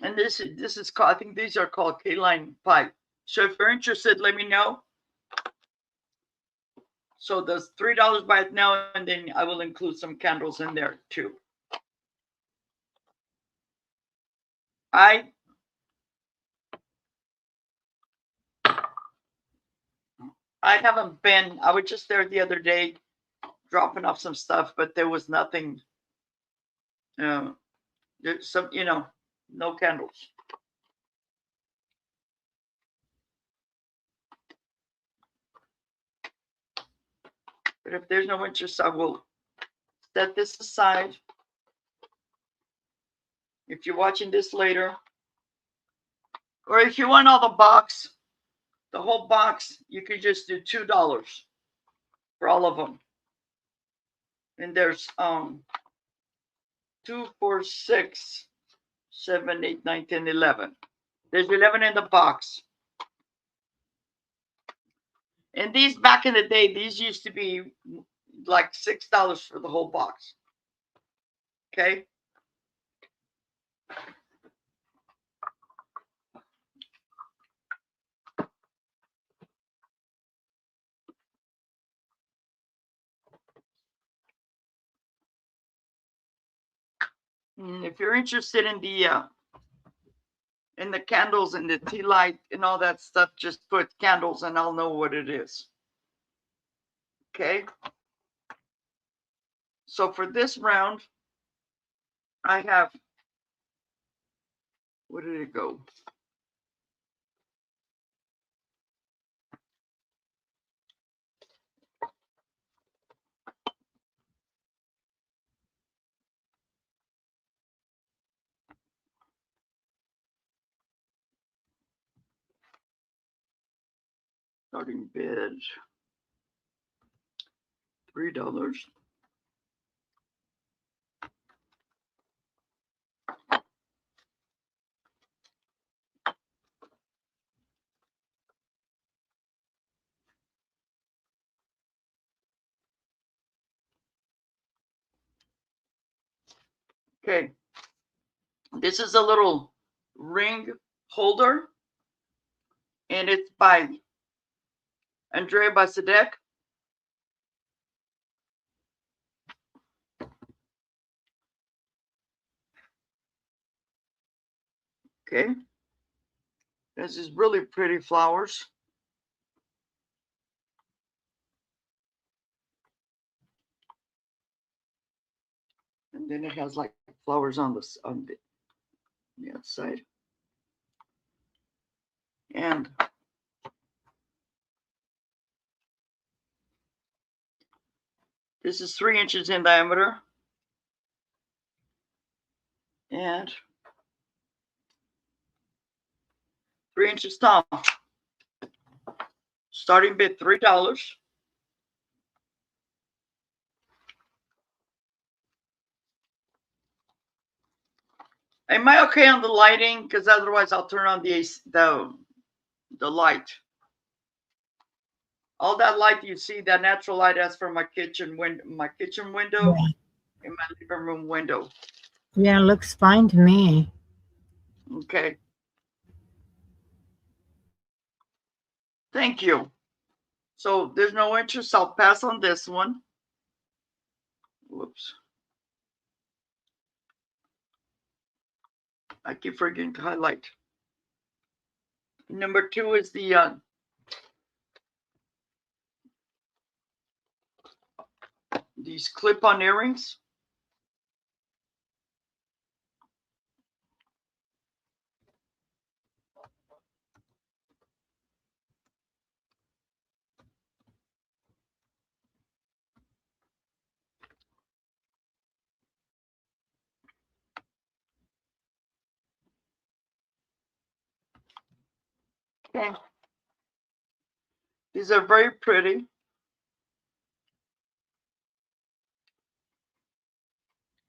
And this is called, I think these are called K-line pipe. So if you're interested, let me know. So there's $3 by it now, and then I will include some candles in there too. I haven't been, I was just there the other day dropping off some stuff, but there was nothing, there's some, no candles. But if there's no interest, I will set this aside. If you're watching this later, or if you want all the box, the whole box, you could just do $2 for all of them. And there's 2, 4, 6, 7, 8, 9, 10, 11. There's 11 in the box. And these, back in the day, these used to be like $6 for the whole box. Okay. If you're interested in the candles and the tea light and all that stuff, just put candles and I'll know what it is. Okay. So for this round, I have, where did it go? Starting bid, $3. Okay. This is a little ring holder, and it's by Andrea Basadek. Okay. This is really pretty flowers. And then it has like flowers on the outside. And this is 3 inches in diameter. And 3 inches tall. Starting bid $3. Am I okay on the lighting? Because otherwise I'll turn on the light. All that light you see, that natural light, that's from my kitchen window, and my living room window. Yeah, looks fine to me. Okay. Thank you. So there's no interest. I'll pass on this one. Whoops. I keep forgetting to highlight. Number 2 is the these clip-on earrings. Okay. These are very pretty.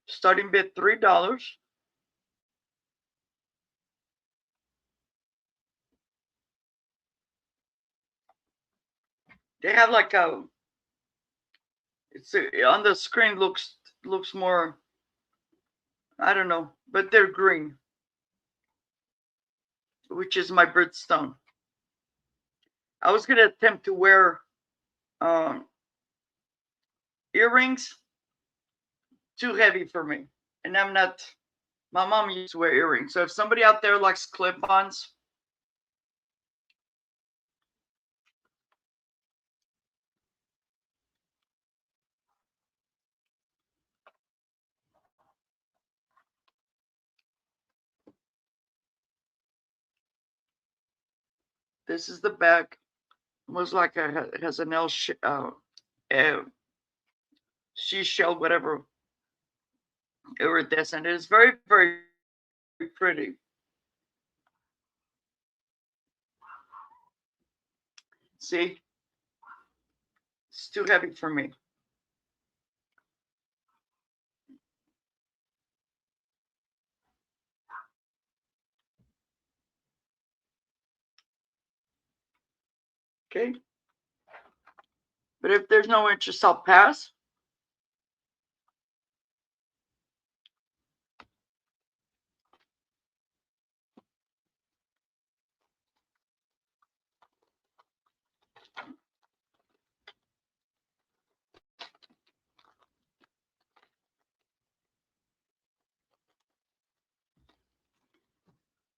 Starting bid $3. They have like a, it's on the screen looks more, I don't know, but they're green. which is my birthstone. I was going to attempt to wear earrings. Too heavy for me. And I'm not, my mom used to wear earrings. So if somebody out there likes clip-ons, this is the back. It was like it has an L seashell, whatever iridescent. It is very, very pretty. See, it's too heavy for me. Okay. But if there's no interest, I'll pass.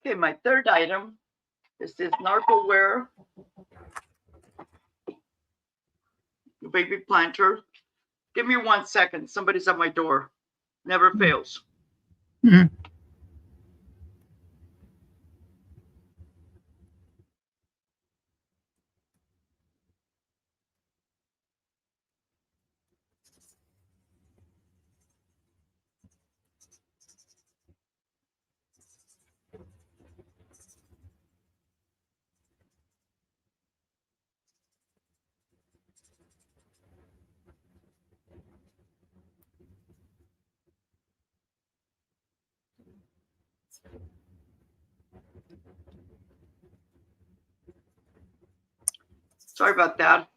Okay, my third item is this Narcoware baby planter. Give me 1 second. Somebody's at my door. Never fails. Mm. Sorry about that.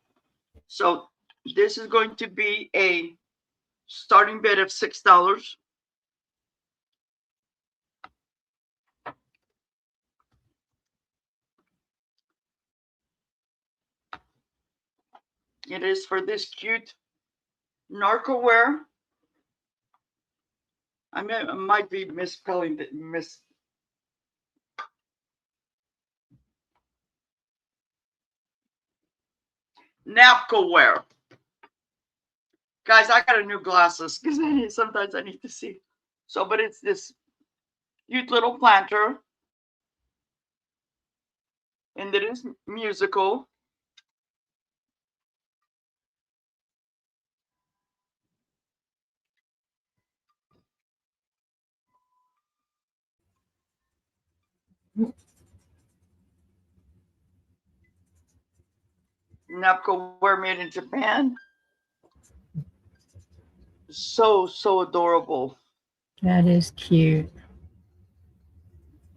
So this is going to be a starting bid of $6. It is for this cute Narcoware. I might be misspelling it. Napcoware. Guys, I got a new glasses because sometimes I need to see. So, but it's this cute little planter. And it is musical. Napcoware made in Japan. So adorable. That is cute.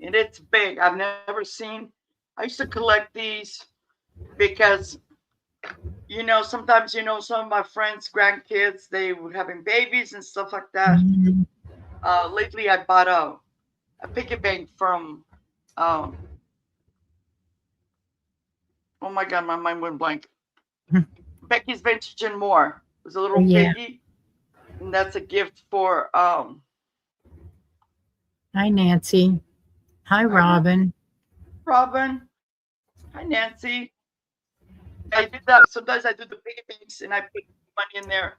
And it's big. I've never seen. I used to collect these because, sometimes, some of my friends' grandkids, they were having babies and stuff like that. Mhm. Lately, I bought a piggy bank from, oh my God, my mind went blank. Becky's Vintage and More. It was a little Yeah. piggy. And that's a gift for, Hi, Nancy. Hi, Robin. Robin. Hi, Nancy. I did that. Sometimes I do the piggy banks and I put money in there.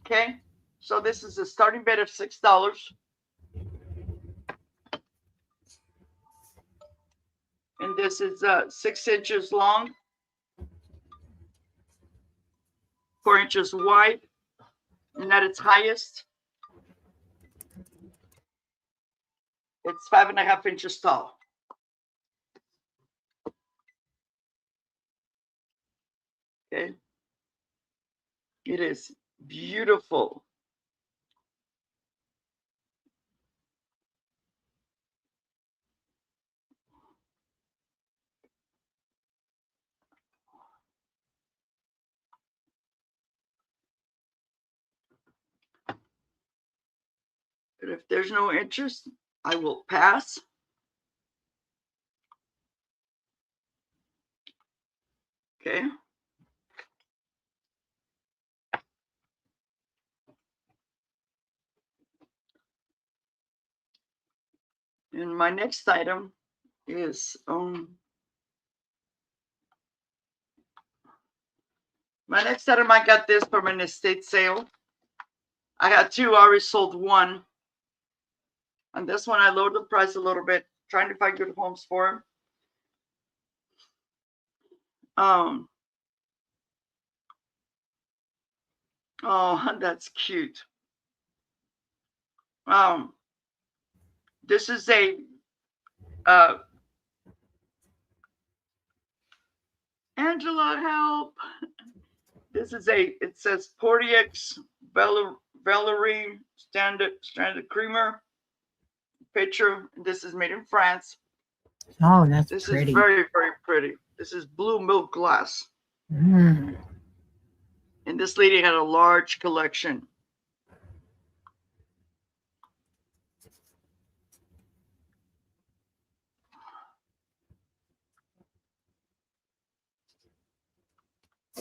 Okay. So this is a starting bid of $6. And this is 6 inches long, 4 inches wide, and at its highest, it's 5.5 inches tall. Okay. It is beautiful. But if there's no interest, I will pass. Okay. And my next item is my next item. I got this from an estate sale. I got two. I already sold one. And this one, I lowered the price a little bit, trying to find good homes for him. Oh, that's cute. This is a Angela, help. This is it says Portiex Valerie standard creamer picture. This is made in France. Oh, that's this pretty. Is very, very pretty. This is blue milk glass. Mm. And this lady had a large collection.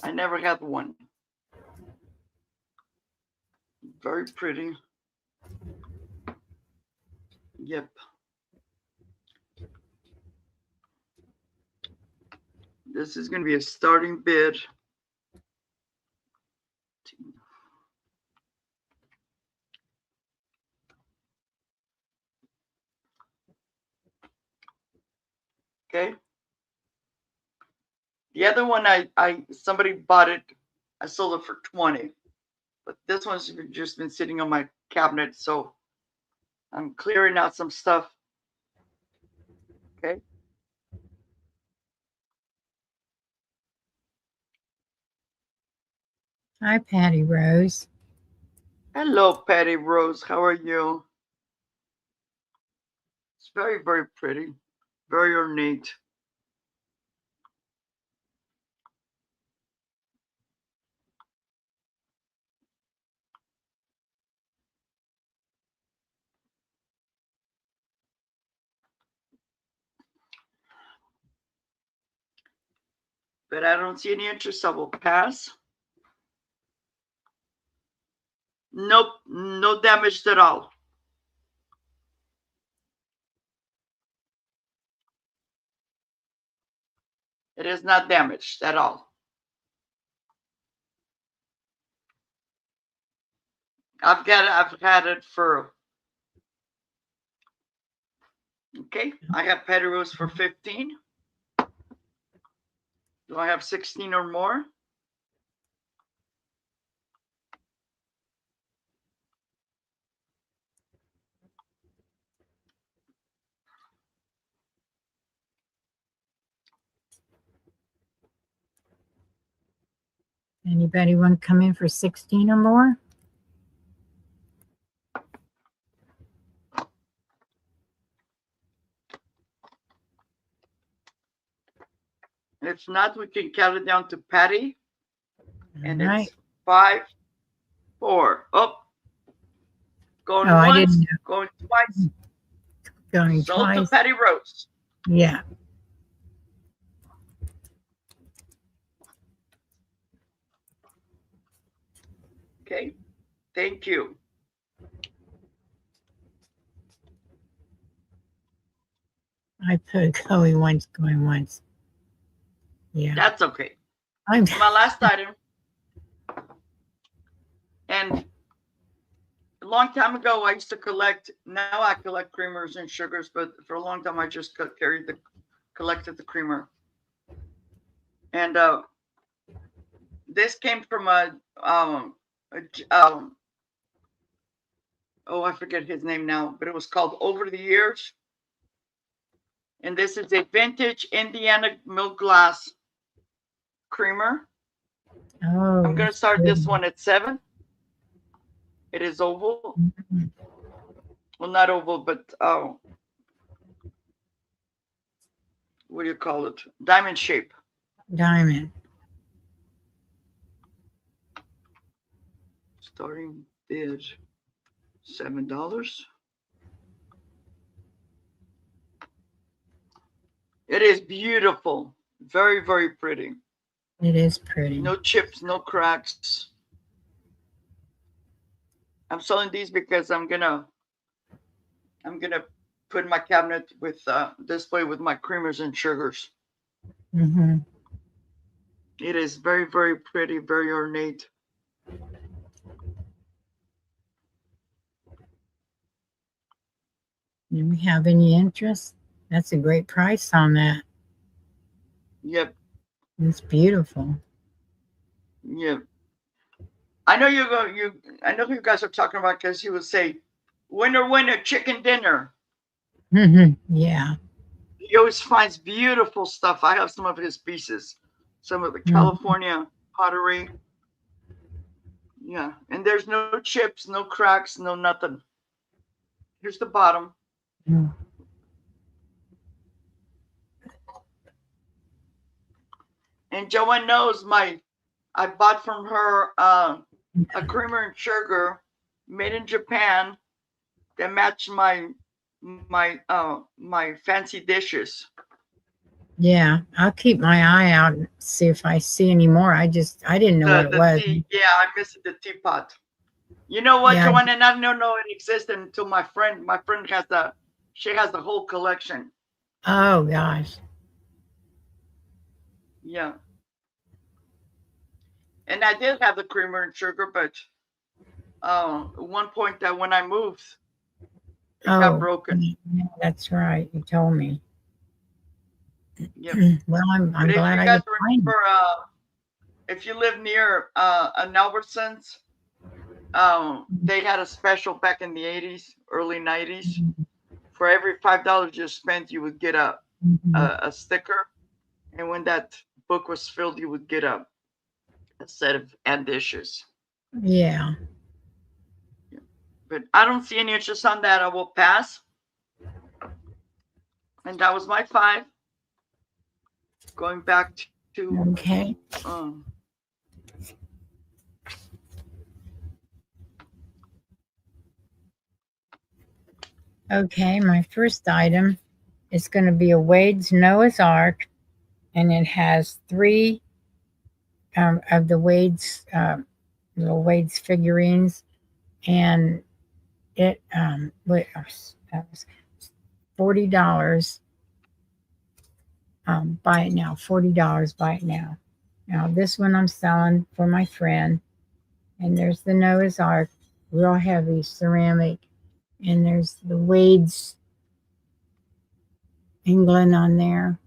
I never had one. Very pretty. Yep. This is going to be a starting bid. Okay. The other one, somebody bought it. I sold it for 20. But this one's just been sitting on my cabinet, so I'm clearing out some stuff. Okay. Hi, Patty Rose. Hello, Patty Rose. How are you? It's very, very pretty. Very ornate. But I don't see any interest, so we'll pass. Nope, no damage at all. It is not damaged at all. I've had it for, okay, I have Patty Rose for 15. Do I have 16 or more? Anybody want to come in for 16 or more? If not, we can count it down to Patty. And right. It's 5, 4. Oh, going I once, didn't know. going twice. Going Sold twice. to Patty Rose. Yeah. Okay, thank you. I put going once. Yeah. That's okay. I'm My last item. And a long time ago, I used to collect. Now I collect creamers and sugars, but for a long time, I just collected the creamer. And this came from I forget his name now, but it was called Over the Years. And this is a vintage Indiana milk glass creamer. Oh, I'm going to start this one at 7. It is oval. Mm-hmm. Well, not oval, but what do you call it? Diamond shape. Diamond. Starting bid $7. It is beautiful. Very, very pretty. It is pretty. No chips, no cracks. I'm selling these because I'm gonna put in my cabinet with display with my creamers and sugars. Mm-hmm. It is very, very pretty, very ornate. Do we have any interest? That's a great price on that. Yep. It's beautiful. Yep. I know I know who you guys are talking about because he would say, "Winner, winner, chicken dinner." Mm-hmm. Yeah. He always finds beautiful stuff. I have some of his pieces, some of the California pottery. Yeah, and there's no chips, no cracks, no nothing. Here's the bottom. Mm. And JoAnn knows I bought from her a creamer and sugar made in Japan that matched my fancy dishes. Yeah, I'll keep my eye out and see if I see any more. I didn't know what it was. Yeah, I missed the teapot. You know what, Yeah. JoAnn? And I didn't know it existed until my friend she has the whole collection. Oh gosh. Yeah. And I did have the creamer and sugar, but at one point that when I moved, it got broken. Yeah, that's right. You told me. Yep. Well, I'm But if glad you I guys could find it. remember, if you live near an Albertsons, they had a special back in the 80s, early 90s. For every $5 you spent, you would get a sticker. And when that book was filled, you would get a set of and dishes. Yeah. But I don't see any interest on that. I will pass. And that was my 5. Going back to Okay. Okay, my first item is going to be a Wade's Noah's Ark, and it has 3 of the little Wade's figurines, and it that was $40. Buy it now, $40. Buy it now. Now this one I'm selling for my friend, and there's the Noah's Ark, real heavy ceramic, and there's the Wade's England on there.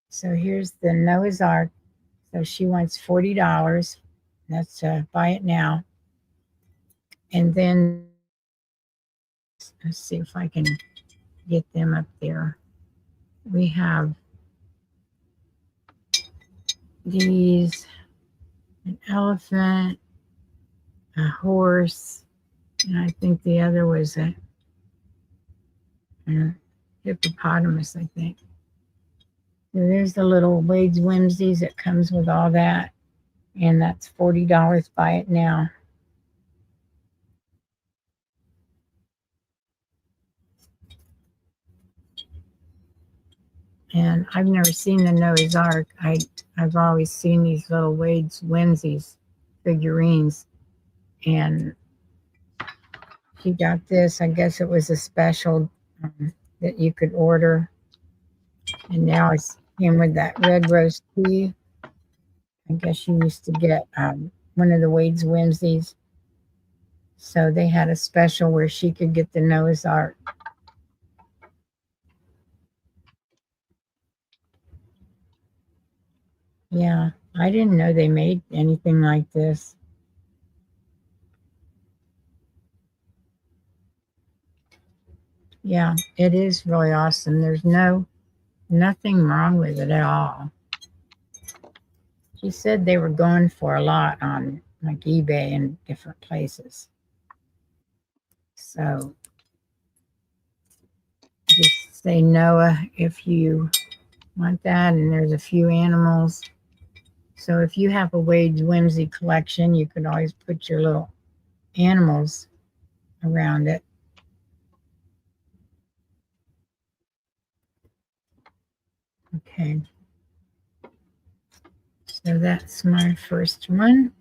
So here's the Noah's Ark. So she wants $40. That's buy it now. And then let's see if I can get them up there. We have these, an elephant, a horse, and I think the other was a hippopotamus, I think. So there's the little Wade's Whimsies that comes with all that, and that's $40. Buy it now. And I've never seen the Noah's Ark. I've always seen these little Wade's Whimsies figurines, and she got this. I guess it was a special that you could order, and now it's came with that red rose tea. I guess you used to get one of the Wade's Whimsies, so they had a special where she could get the Noah's Ark. Yeah, I didn't know they made anything like this. Yeah, it is really awesome. There's nothing wrong with it at all. She said they were going for a lot on like eBay and different places. So just say Noah if you want that, and there's a few animals. So if you have a Wade's Whimsy collection, you could always put your little animals around it. Okay. So that's my first one.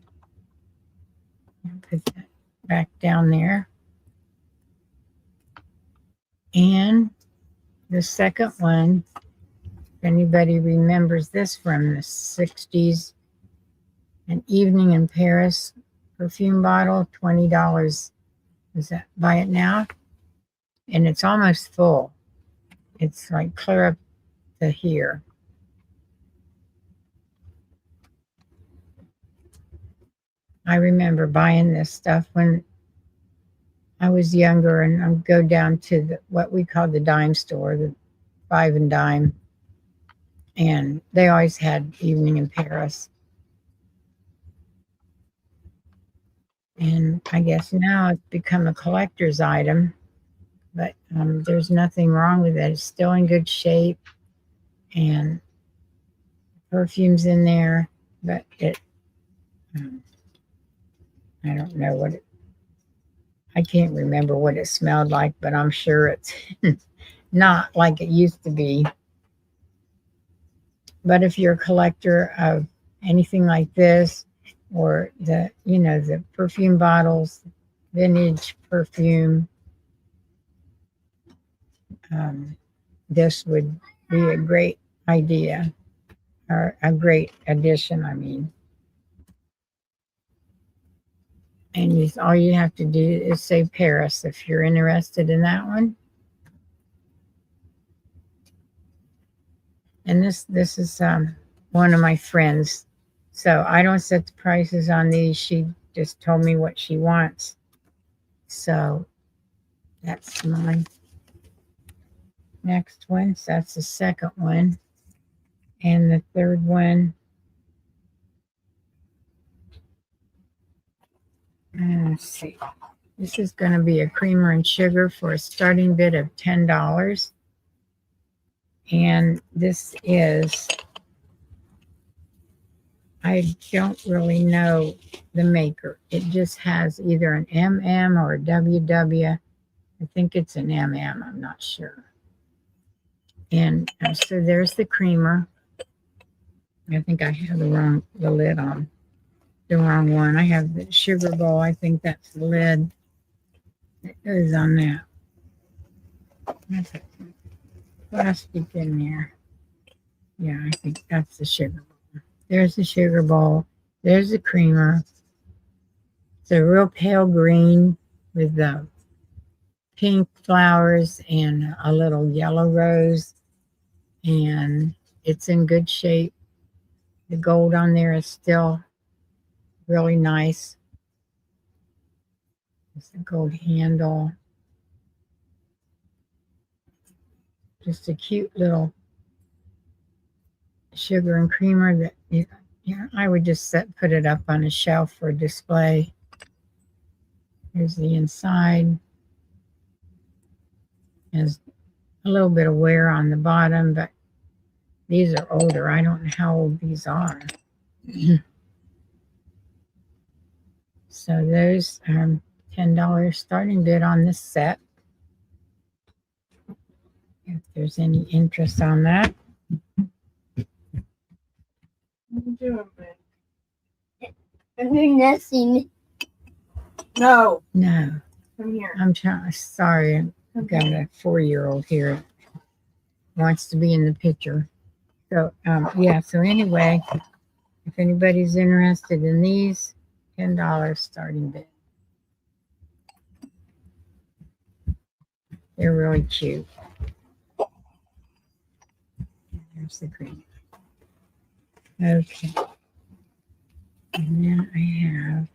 I'll put that back down there. And the second one, if anybody remembers this from the 60s, an Evening in Paris perfume bottle, $20. Is that buy it now? And it's almost full. It's like clear up to here. I remember buying this stuff when I was younger, and I'd go down to what we called the dime store, the 5 and dime, and they always had Evening in Paris. And I guess now it's become a collector's item, but there's nothing wrong with it. It's still in good shape, and perfume's in there, but it, I don't know what it, I can't remember what it smelled like, but I'm sure it's not like it used to be. But if you're a collector of anything like this, or the, you know, the perfume bottles, vintage perfume, this would be a great idea, or a great addition, I mean. And all you have to do is say Paris if you're interested in that one. And this is one of my friends. So I don't set the prices on these. She just told me what she wants. So that's my next one. So that's the second one. And the third one, let's see. This is going to be a creamer and sugar for a starting bid of $10. And this is, I don't really know the maker. It just has either an MM or a WW. I think it's an MM. I'm not sure. And so there's the creamer. I think I have the lid on. The wrong one. I have the sugar bowl. I think that's the lid. It goes on that. That's plastic in there. Yeah, I think that's the sugar bowl. There's the sugar bowl. There's the creamer. It's a real pale green with the pink flowers and a little yellow rose. And it's in good shape. The gold on there is still really nice. It's a gold handle. Just a cute little sugar and creamer that I would just put it up on a shelf for display. Here's the inside. Has a little bit of wear on the bottom, but these are older. I don't know how old these are. So those are $10 starting bid on this set. If there's any interest on that. What are you doing, man? I'm doing nothing. No. No. Come here. I'm sorry. I've got a 4-year-old here. Wants to be in the picture. So, yeah. So anyway, if anybody's interested in these, $10 starting bid. They're really cute. There's the green. Okay. And then I have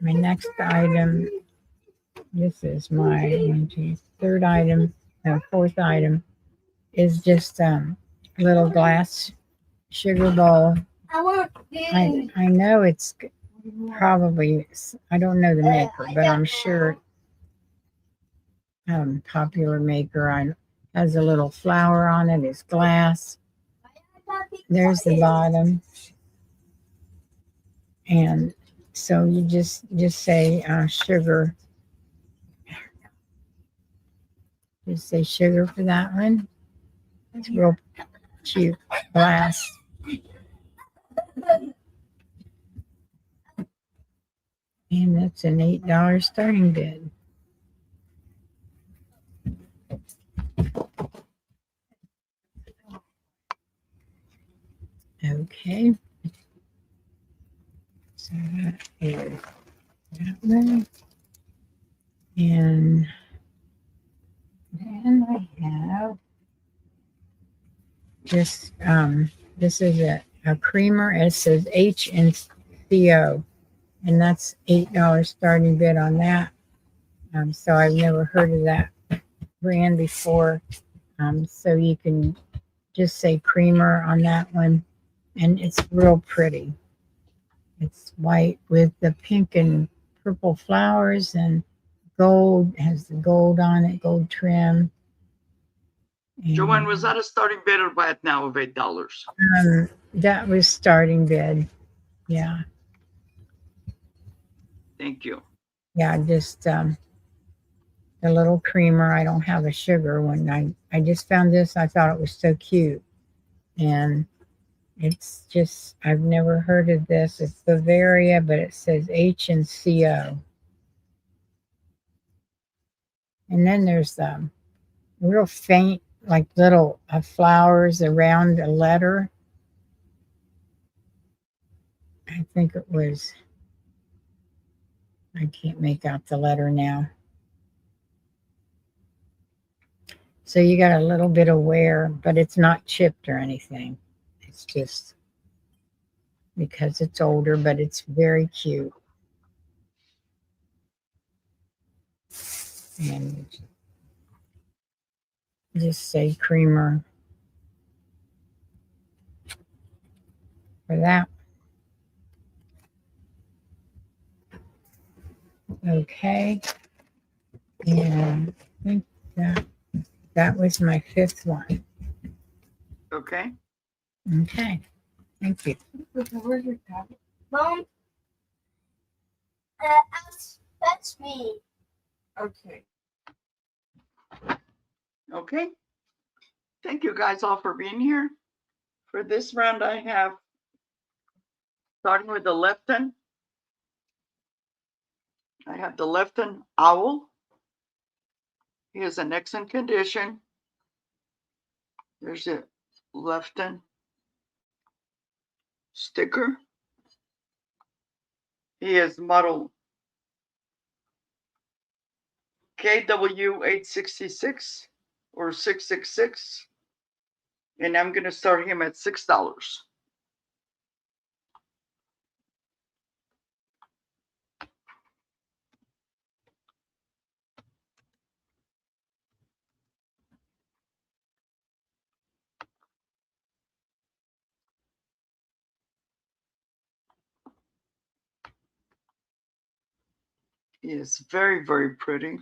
my next item. This is my third item. Fourth item is just a little glass sugar bowl. I know it's probably, I don't know the maker, but I'm sure popular maker. Has a little flower on it. It's glass. There's the bottom. And so you just say sugar. Just say sugar for that one. It's real cute glass. And that's an $8 starting bid. Okay. So that is that one. And then I have this, this is a creamer. It says H and CO, and that's $8 starting bid on that. So I've never heard of that brand before. So you can just say creamer on that one, and it's real pretty. It's white with the pink and purple flowers and gold. It has the gold on it, gold trim. JoAnn, was that a starting bid or what now of $8? That was starting bid. Yeah. Thank you. Yeah, just the little creamer. I don't have a sugar one. I just found this. I thought it was so cute. And it's just, I've never heard of this. It's Bavaria, but it says H and CO. And then there's real faint, like little flowers around a letter. I think it was, I can't make out the letter now. So you got a little bit of wear, but it's not chipped or anything. It's just because it's older, but it's very cute. And just say creamer for that. Okay. And I think that was my fifth one. Okay. Okay. Thank you. Where's your tablet? Mom, that's me. Okay. Okay. Thank you guys all for being here. For this round, I have, starting with the Lefton, I have the Lefton Owl. He is in excellent condition. There's a Lefton sticker. He is model KW866 or 666. And I'm going to start him at $6. He is very, very pretty.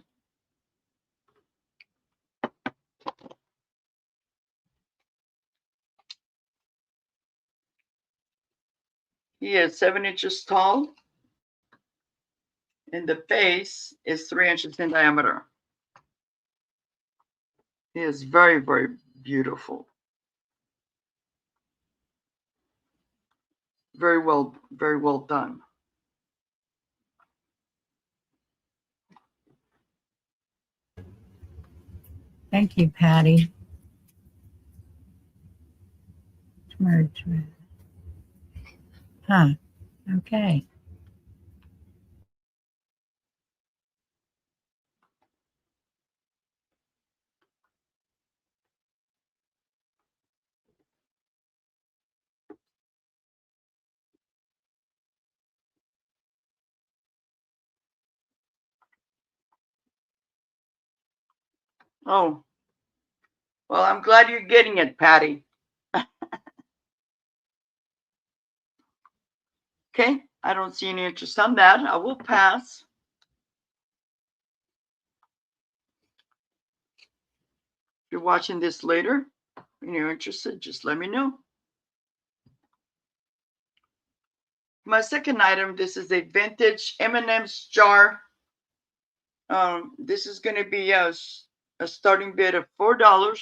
He is 7 inches tall, and the base is 3 inches in diameter. He is very, very beautiful. Very well done. Thank you, Patty. Huh. Okay. Oh, well, I'm glad you're getting it, Patty. Okay, I don't see any interest on that. I will pass. If you're watching this later and you're interested, just let me know. My second item, this is a vintage M&M's jar. This is going to be a starting bid of $4.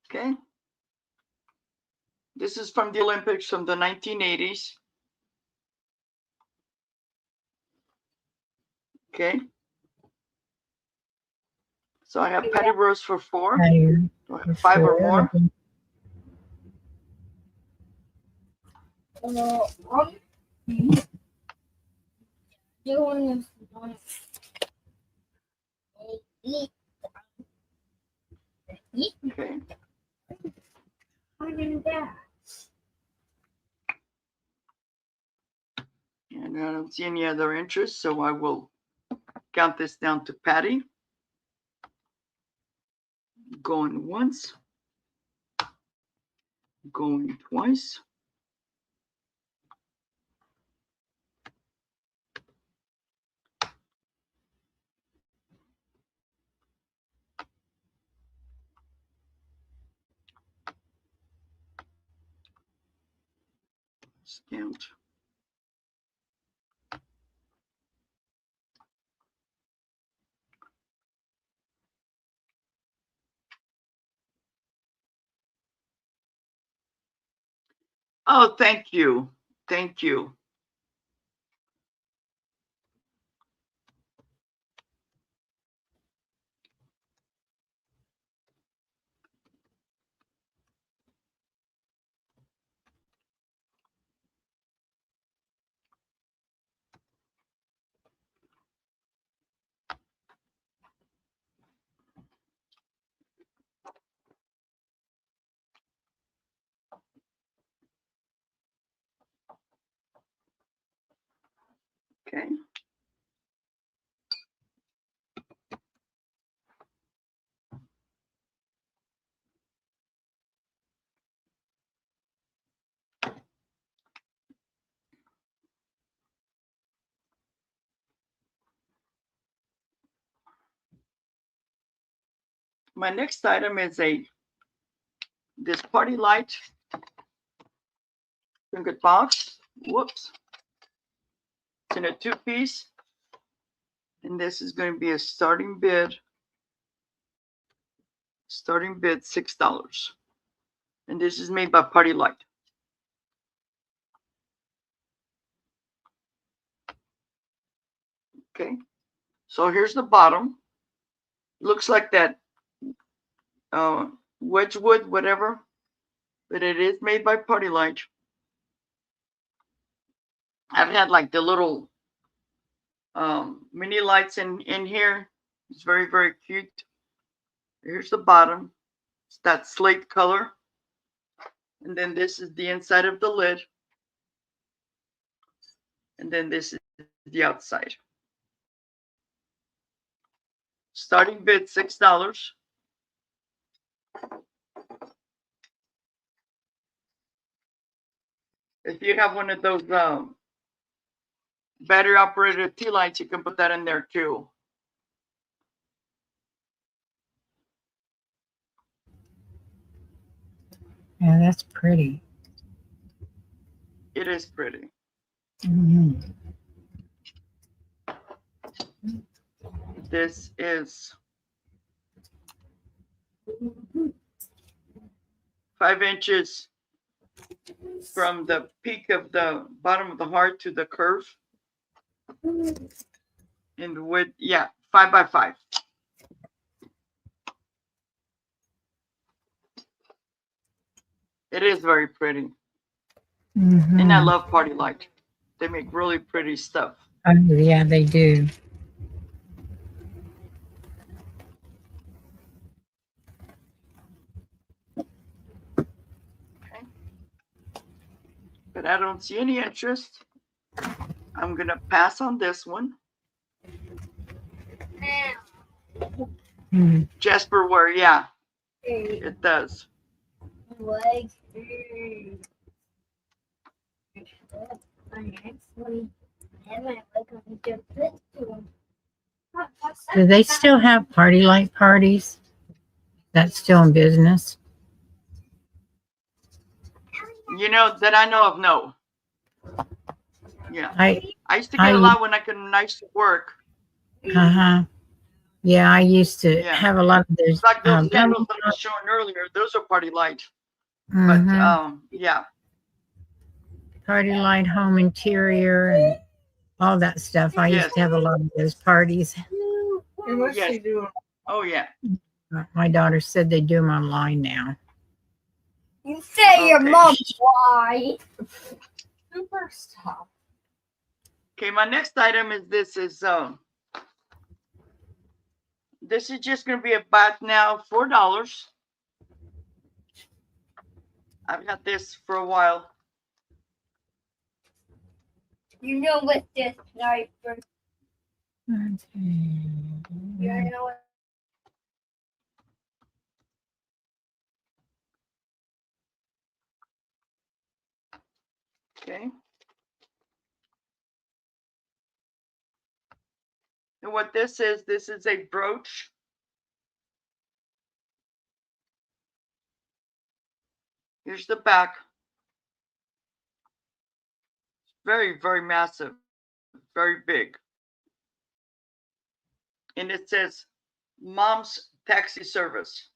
Okay. This is from the Olympics from the 1980s. Okay. So I have patty roast for 4. Do I have 5 or more? Okay. And I don't see any other interest, so I will count this down to patty. Going once. Going twice. Count. Oh, thank you. Thank you. Okay. My next item is this party light trinket box. Whoops. It's in a 2-piece. And this is going to be a starting bid. Starting bid $6. And this is made by Party Light. Okay. So here's the bottom. Looks like that Wedgwood, whatever. But it is made by Party Light. I've had like the little mini lights in here. It's very, very cute. Here's the bottom. It's that slate color. And then this is the inside of the lid. And then this is the outside. Starting bid $6. If you have one of those battery operated tea lights, you can put that in there too. Yeah, that's pretty. It is pretty. Mm-hmm. This is 5 inches from the peak of the bottom of the heart to the curve. In the width, yeah, 5 by 5. It is very pretty. Mm-hmm. And I love Party Light. They make really pretty stuff. Oh, yeah, they do. Okay. But I don't see any interest. I'm going to pass on this one. Mm-hmm. Jasper ware, yeah, it does. Do they still have party light parties? That's still in business? You know, that I know of, no. Yeah. I used to get a lot when I used to work. Uh-huh. Yeah, I used to Yeah. have a lot of those. Like those candles that I was showing earlier, those are party light. Mhm. But yeah. Party light home interior and all that stuff. I used to have a lot of those parties. And what's Yes. she doing? Oh yeah. My daughter said they do them online now. You say your Okay. mom's why? Super stuff. Okay, my next item is this is just gonna be a bath now, $4. I've had this for a while. You know what this sniper? Okay. You know what? Okay. And what this is a brooch. Here's the back. Very, very massive, very big. And it says Mom's Taxi Service.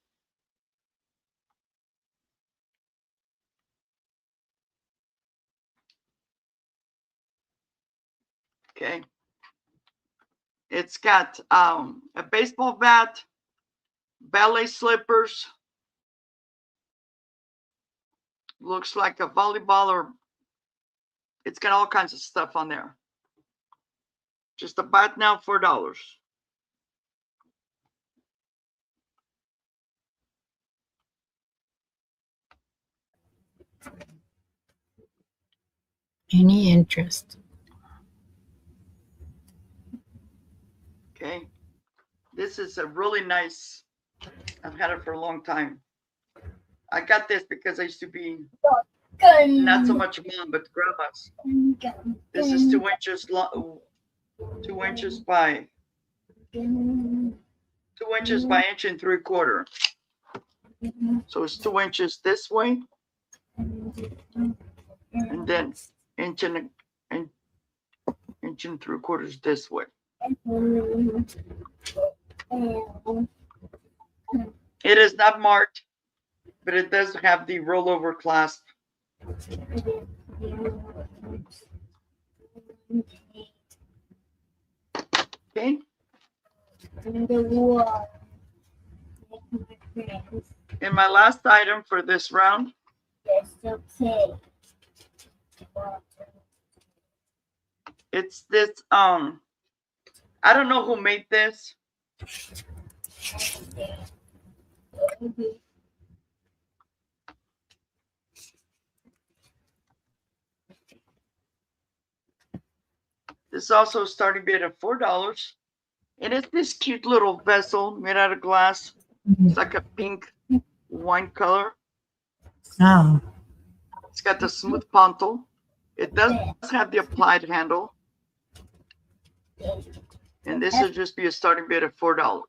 Okay. It's got a baseball bat, ballet slippers, looks like a volleyball, or it's got all kinds of stuff on there. Just a bat now, $4. Any interest? Okay. This is a really nice, I've had it for a long time. I got this because I used to be not so much mom, but grandma's. This is 2 inches long, 2 inches by 2 inches by 1.75 inches. So it's 2 inches this way, and then inch and 1.75 inches this way. It is not marked, but it does have the rollover clasp. Okay. And my last item for this round. It's this, I don't know who made this. This also starting bid of $4. And it's this cute little vessel made out of glass. It's like a pink wine color. Oh. It's got the smooth pontal. It does have the applied handle. And this would just be a starting bid of $4.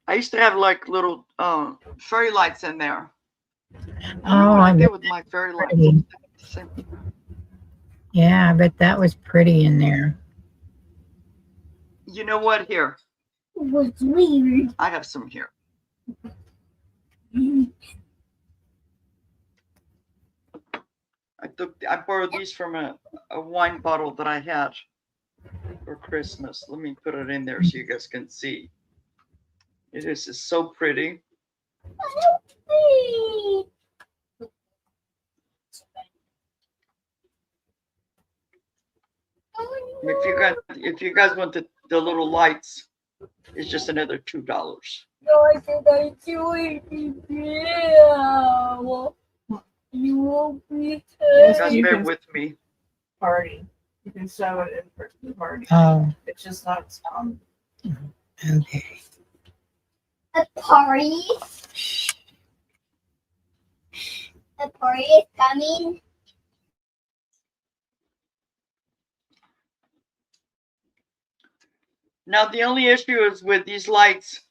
I used to have like little fairy lights in there. Oh, I did with my fairy lights. Yeah, I bet that was pretty in there. You know what? Here. What's weird? I have some here. I borrowed these from a wine bottle that I had for Christmas. Let me put it in there so you guys can see. It is just so pretty. If you guys want the little lights, it's just another $2. You won't be You guys bear with me. Party. You can sew it in for the party. Oh, It's just not strong. okay. a party. A party is coming. Now, the only issue is with these lights,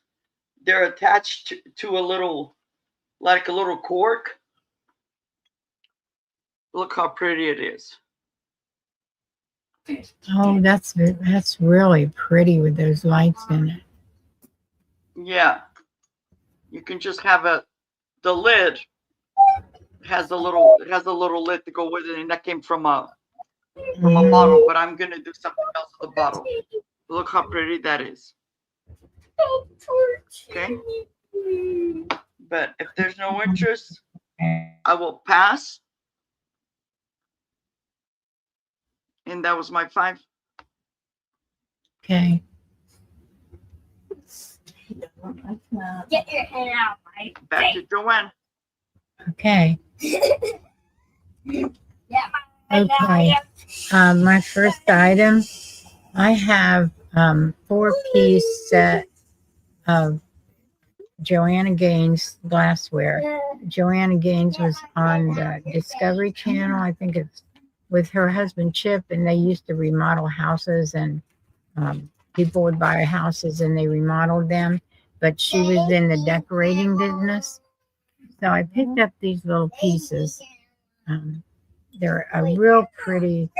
they're attached to a little, like a little cork. Look how pretty it is. Oh, that's really pretty with those lights in it. Yeah. You can just have the lid has a little lid to go with it, and that came from a bottle, but I'm gonna do something else with the bottle. Look how pretty that is. Okay. But if there's no interest, I will pass. And that was my 5. Okay. Get your head out, right? Back to JoAnn. Okay. Yeah. Okay. My first item, I have 4-piece set of JoAnn Gaines glassware. JoAnn Gaines was on the Discovery Channel. I think it's with her husband Chip, and they used to remodel houses, and people would buy houses and they remodeled them. But she was in the decorating business. So I picked up these little pieces. They're a real pretty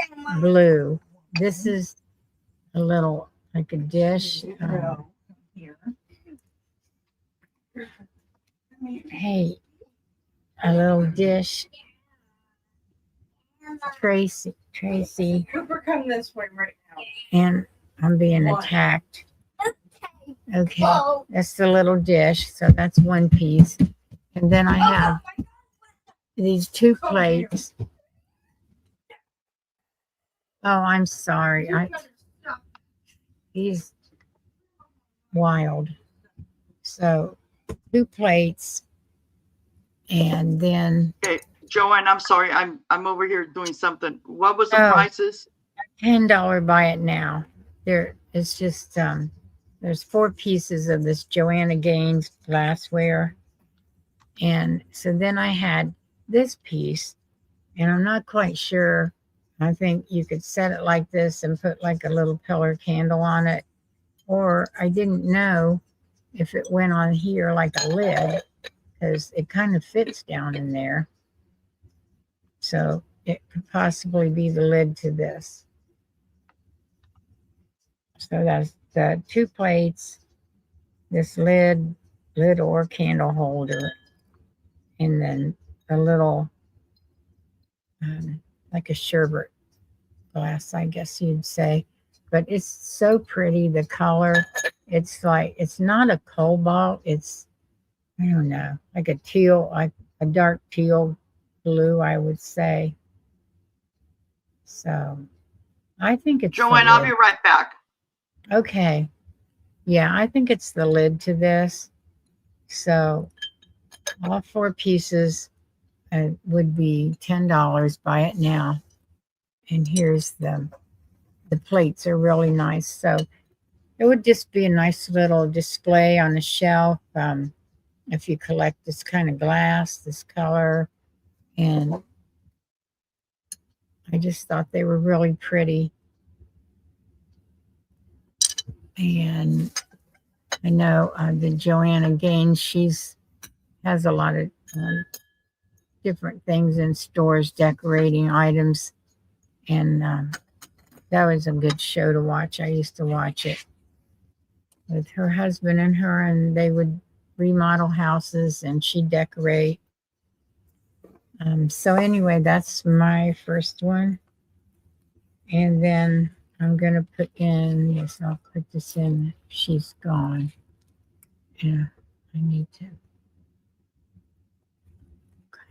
blue. This is a little, like a dish. Hey, a little dish. Tracy, Cooper, come this way right now. and I'm being attacked. Okay, that's the little dish. So that's 1 piece. And then I have these 2 plates. Oh, I'm sorry. He's wild. So 2 plates. And then Okay, JoAnn, I'm sorry. I'm over here doing something. What was the prices? $10 buy it now. It's just there's 4 pieces of this JoAnn Gaines glassware. And so then I had this piece, and I'm not quite sure. I think you could set it like this and put like a little pillar candle on it. Or I didn't know if it went on here like a lid, because it kind of fits down in there. So it could possibly be the lid to this. So that's the 2 plates, this lid or candle holder, and then a little, like a sherbet glass, I guess you'd say. But it's so pretty, the color. It's like, it's not a cobalt, it's, I don't know, like a teal, like a dark teal blue, I would say. So I think it's JoAnn, I'll be right back. Okay. Yeah, I think it's the lid to this. So all 4 pieces would be $10. Buy it now. And here's the plates are really nice. So it would just be a nice little display on the shelf. If you collect this kind of glass, this color. And I just thought they were really pretty. And I know the JoAnn Gaines, has a lot of different things in stores, decorating items. And that was a good show to watch. I used to watch it with her husband and her, and they would remodel houses and she'd decorate. So anyway, that's my first one. And then I'm going to put in, yes, I'll put this in. She's gone. Yeah, I need to.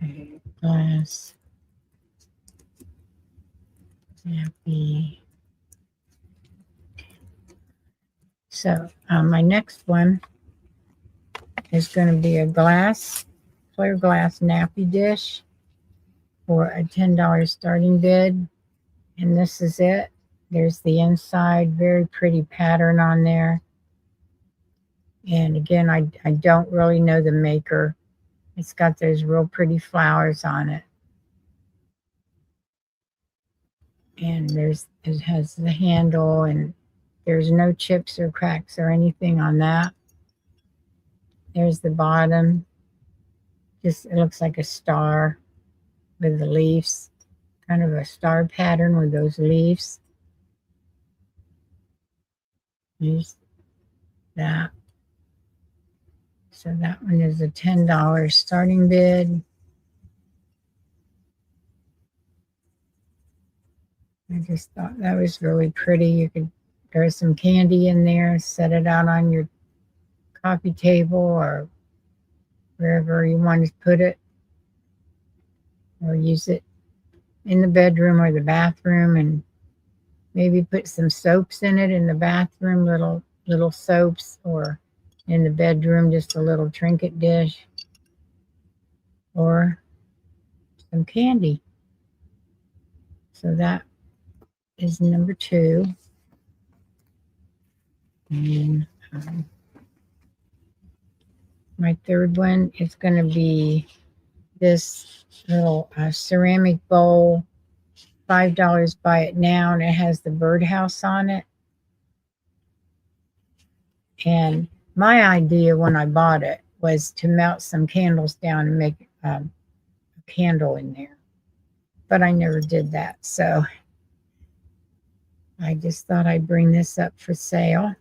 Okay, glass. Happy. So my next one is going to be a clear glass nappy dish for a $10 starting bid. And this is it. There's the inside, very pretty pattern on there. And again, I don't really know the maker. It's got those real pretty flowers on it. And it has the handle, and There's no chips or cracks or anything on that. There's the bottom. Just, it looks like a star with the leaves. Kind of a star pattern with those leaves. Here's that. So that one is a $10 starting bid. I just thought that was really pretty. You could throw some candy in there, set it out on your coffee table or wherever you want to put it, or use it in the bedroom or the bathroom, and maybe put some soaps in it in the bathroom, little soaps, or in the bedroom, just a little trinket dish, or some candy. So that is number 2. And my third one is going to be this little ceramic bowl, $5, buy it now, and it has the birdhouse on it. And my idea when I bought it was to melt some candles down and make a candle in there, but I never did that, so I just thought I'd bring this up for sale.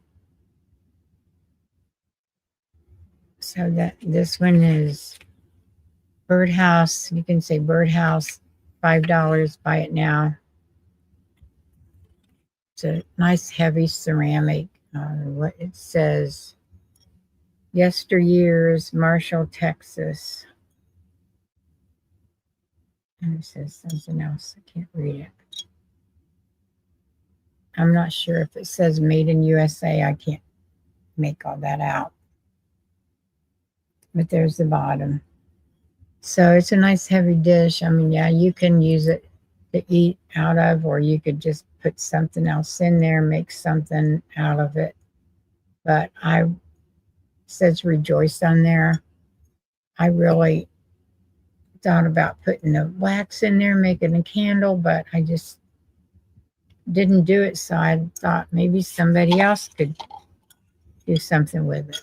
So that this one is birdhouse. You can say birdhouse, $5, buy it now. It's a nice heavy ceramic. What it says, yesteryears, Marshall, Texas. And it says something else. I can't read it. I'm not sure if it says made in USA. I can't make all that out. But there's the bottom. So it's a nice heavy dish. I mean, yeah, you can use it to eat out of, or you could just put something else in there, make something out of it. But it says rejoice on there. I really thought about putting the wax in there, making a candle, but I just didn't do it. So I thought maybe somebody else could do something with it.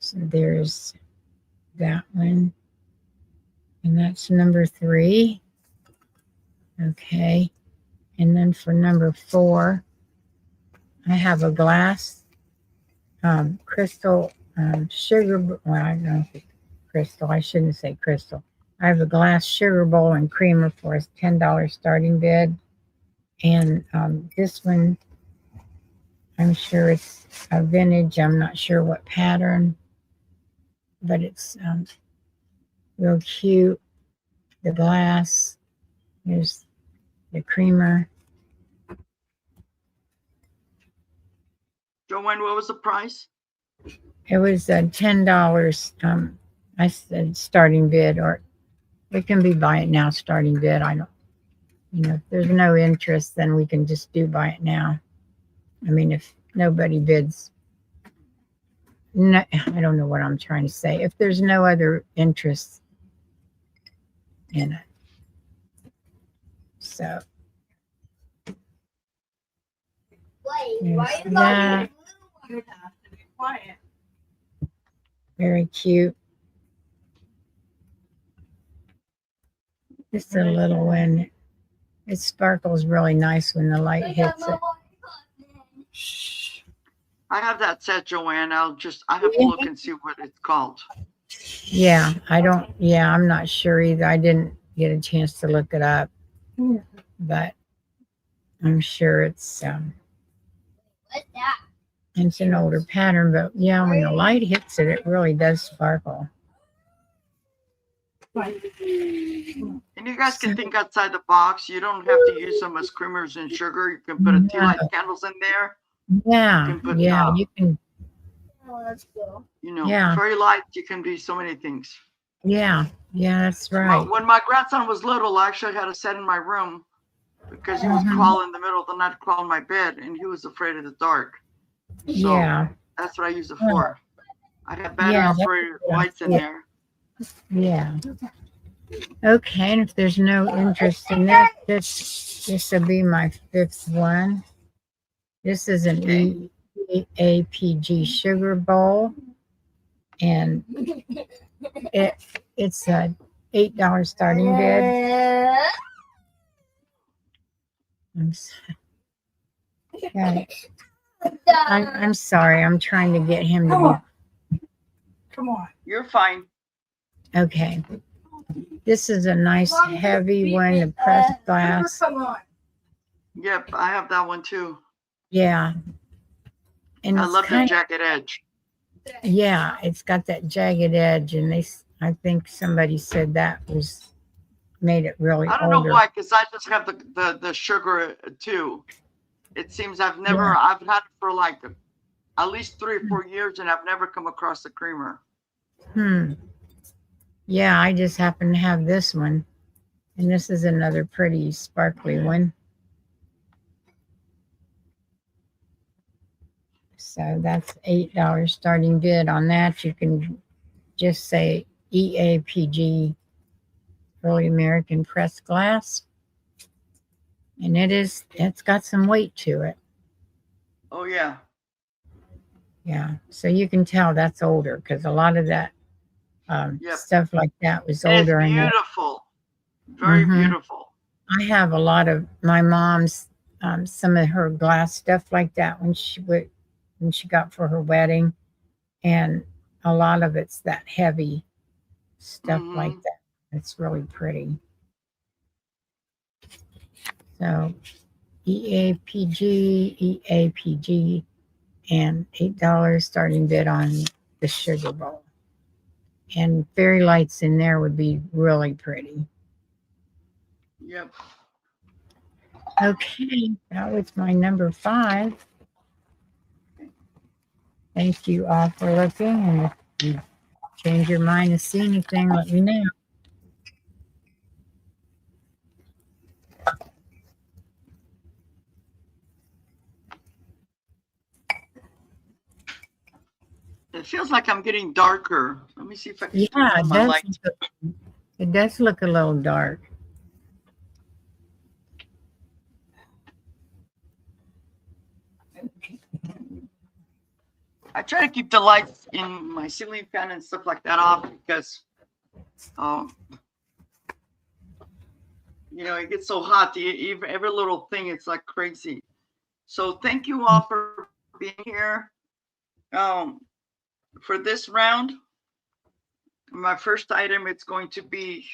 So there's that one. And that's number 3. Okay. And then for number 4, I have a glass crystal sugar. Well, I don't know if it's crystal. I shouldn't say crystal. I have a glass sugar bowl and creamer for a $10 starting bid. And this one, I'm sure it's a vintage. I'm not sure what pattern, but it's real cute. The glass. Here's the creamer. JoAnn, what was the price? It was $10. I said starting bid, or it can be buy it now starting bid. I don't, if there's no interest, then we can just do buy it now. I mean, if nobody bids, no, I don't know what I'm trying to say. If there's no other interest in it. So. Why is that. You have to be quiet. Very cute. Just a little one. It sparkles really nice when the light hits it. Shh. I have that set, JoAnn. I have to look and see what it's called. Yeah, I'm not sure either. I didn't get a chance to look it up, but I'm sure it's What's that? it's an older pattern, but yeah, when the light hits it, it really does sparkle. And you guys can think outside the box. You don't have to use them as creamers and sugar. You can put a tea light candles in there. Yeah, You can put, you can. Oh, let's go. Fairy lights. You can do so many things. Yeah, that's right. Well, when my grandson was little, I actually had a set in my room because he was crawling in the middle of the night, crawling my bed, and he was afraid of the dark. So that's what I use it for. I have battery lights in there. Yeah. Okay, and if there's no interest in that, this will be my 5th one. This is an Okay. EAPG sugar bowl, and it's a $8 starting bid. Yeah, I'm sorry. I'm trying to get him to Come on. You're fine. be okay. This is a nice heavy one, the pressed glass. Come on. Yep, I have that one too. Yeah, and I it's love the kind jagged edge. yeah, it's got that jagged edge, and I think somebody said that was made it really I don't know older. why, because I just have the sugar too. It seems I've had it for like at least 3 or 4 years, and I've never come across the creamer. Yeah, I just happen to have this one, and this is another pretty sparkly one. So that's $8 starting bid on that. You can just say EAPG, Early American Pressed Glass, and it's got some weight to it. Oh yeah. Yeah, so you can tell that's older because a lot of that Yep. stuff like that was And it's older. beautiful. Very beautiful. I have a lot of my mom's, some of her glass stuff like that when she got for her wedding, and a lot of it's that heavy stuff like that. It's really pretty. So EAPG, and $8 starting bid on the sugar bowl. And fairy lights in there would be really pretty. Yep. Okay, that was my number 5. Thank you all for looking, and if you change your mind and see anything, let me know. It feels like I'm getting darker. Let me see if I can turn Yeah, on my lights. it does look a little dark. I try to keep the lights in my ceiling fan and stuff like that off because, it gets so hot. Every little thing, it's like crazy. So thank you all for being here. For this round, my first item, it's going to be,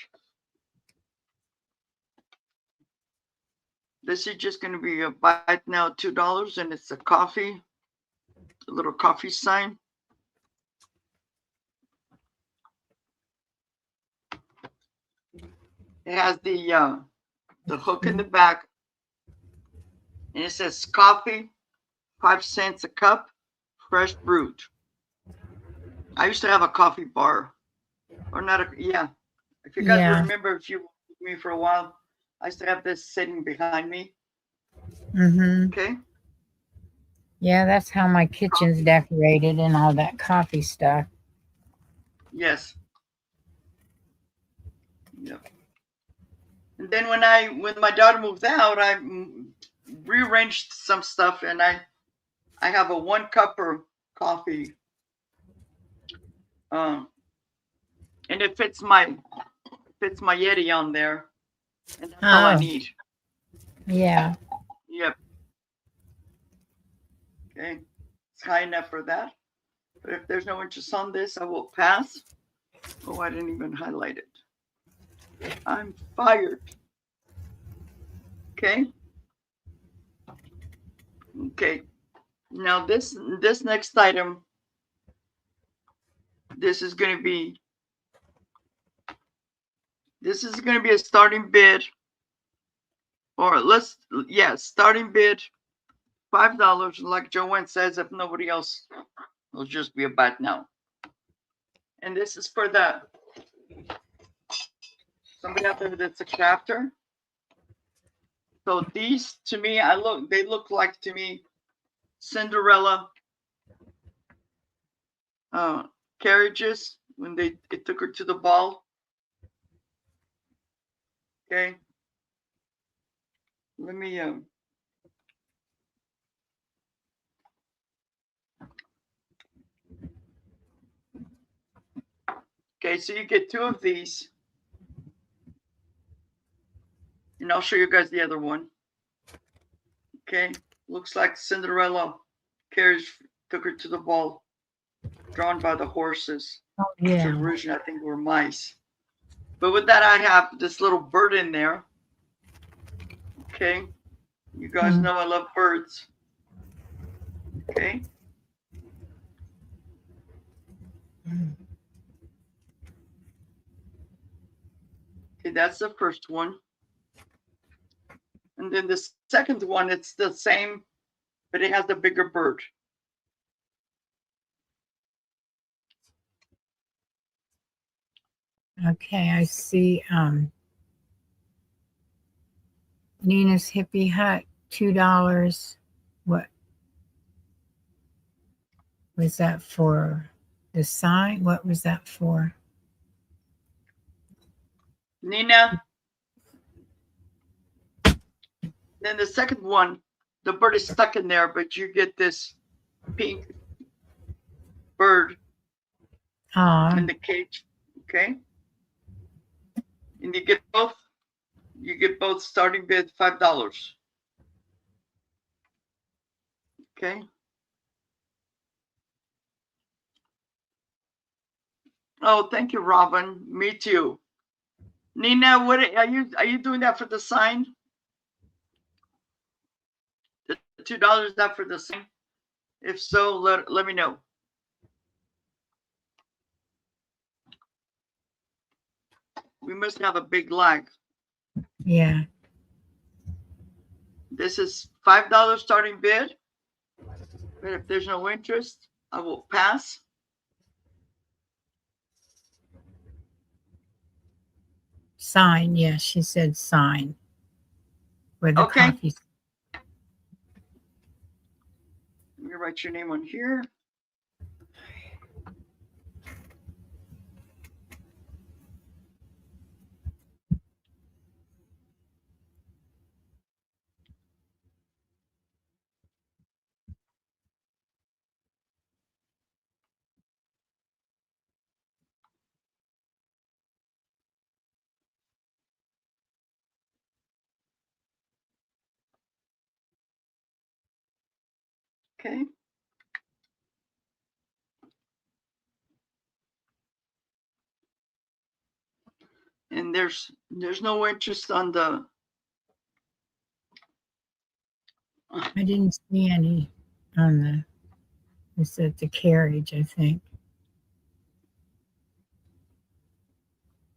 this is just going to be a buy now $2, and it's a coffee, a little coffee sign. It has the hook in the back, and it says coffee, 5 cents a cup, fresh brewed. I used to have a coffee bar, or not a, yeah. If you guys remember, if you were with me for a while, I used to have this sitting behind me. Okay. Yeah, that's how my kitchen's decorated and all that coffee stuff. Yes. Yep. And then when my daughter moved out, I rearranged some stuff, and I have a 1-cupper coffee. And it fits my Yeti on there, and that's all I need. Yeah. Yep. Okay, it's high enough for that. But if there's no interest on this, I will pass. Oh, I didn't even highlight it. I'm fired. Okay. Okay. Now this next item, this is going to be a starting bid, or starting bid $5. Like JoAnn says, if nobody else, it'll just be a buy now. And this is for somebody out there that's a crafter. So these, to me, they look like, to me, Cinderella carriages when it took her to the ball. Okay. Let me Okay, so you get 2 of these. And I'll show you guys the other one. Okay, looks like Cinderella carriage took her to the ball, drawn by the horses. Oh, Which yeah. originally I think were mice. But with that, I have this little bird in there. Okay, you guys know I love birds. Okay. Okay, that's the first one. And then the second one, it's the same, but it has the bigger bird. Okay, I see Nina's Hippie Hut, $2. What was that for? The sign? What was that for? Nina. Then the second one, the bird is stuck in there, but you get this pink bird in the cage. Okay. And you get both. You get both starting bid $5. Okay. Oh, thank you, Robin. Me too. Nina, what are you doing that for the sign? The $2 that for the sign? If so, let me know. We must have a big lag. Yeah. This is $5 starting bid. But if there's no interest, I will pass. Sign. Yes, she said sign. Where the Okay. coffee. Let me write your name on here. Okay. And there's no interest on the. I didn't see any on the. It's at the carriage, I think.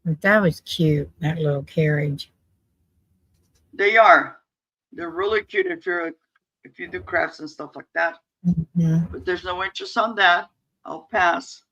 But that was cute, that little carriage. They are. They're really cute if you do crafts and stuff like that. Mm-hmm. But there's no interest on that. I'll pass.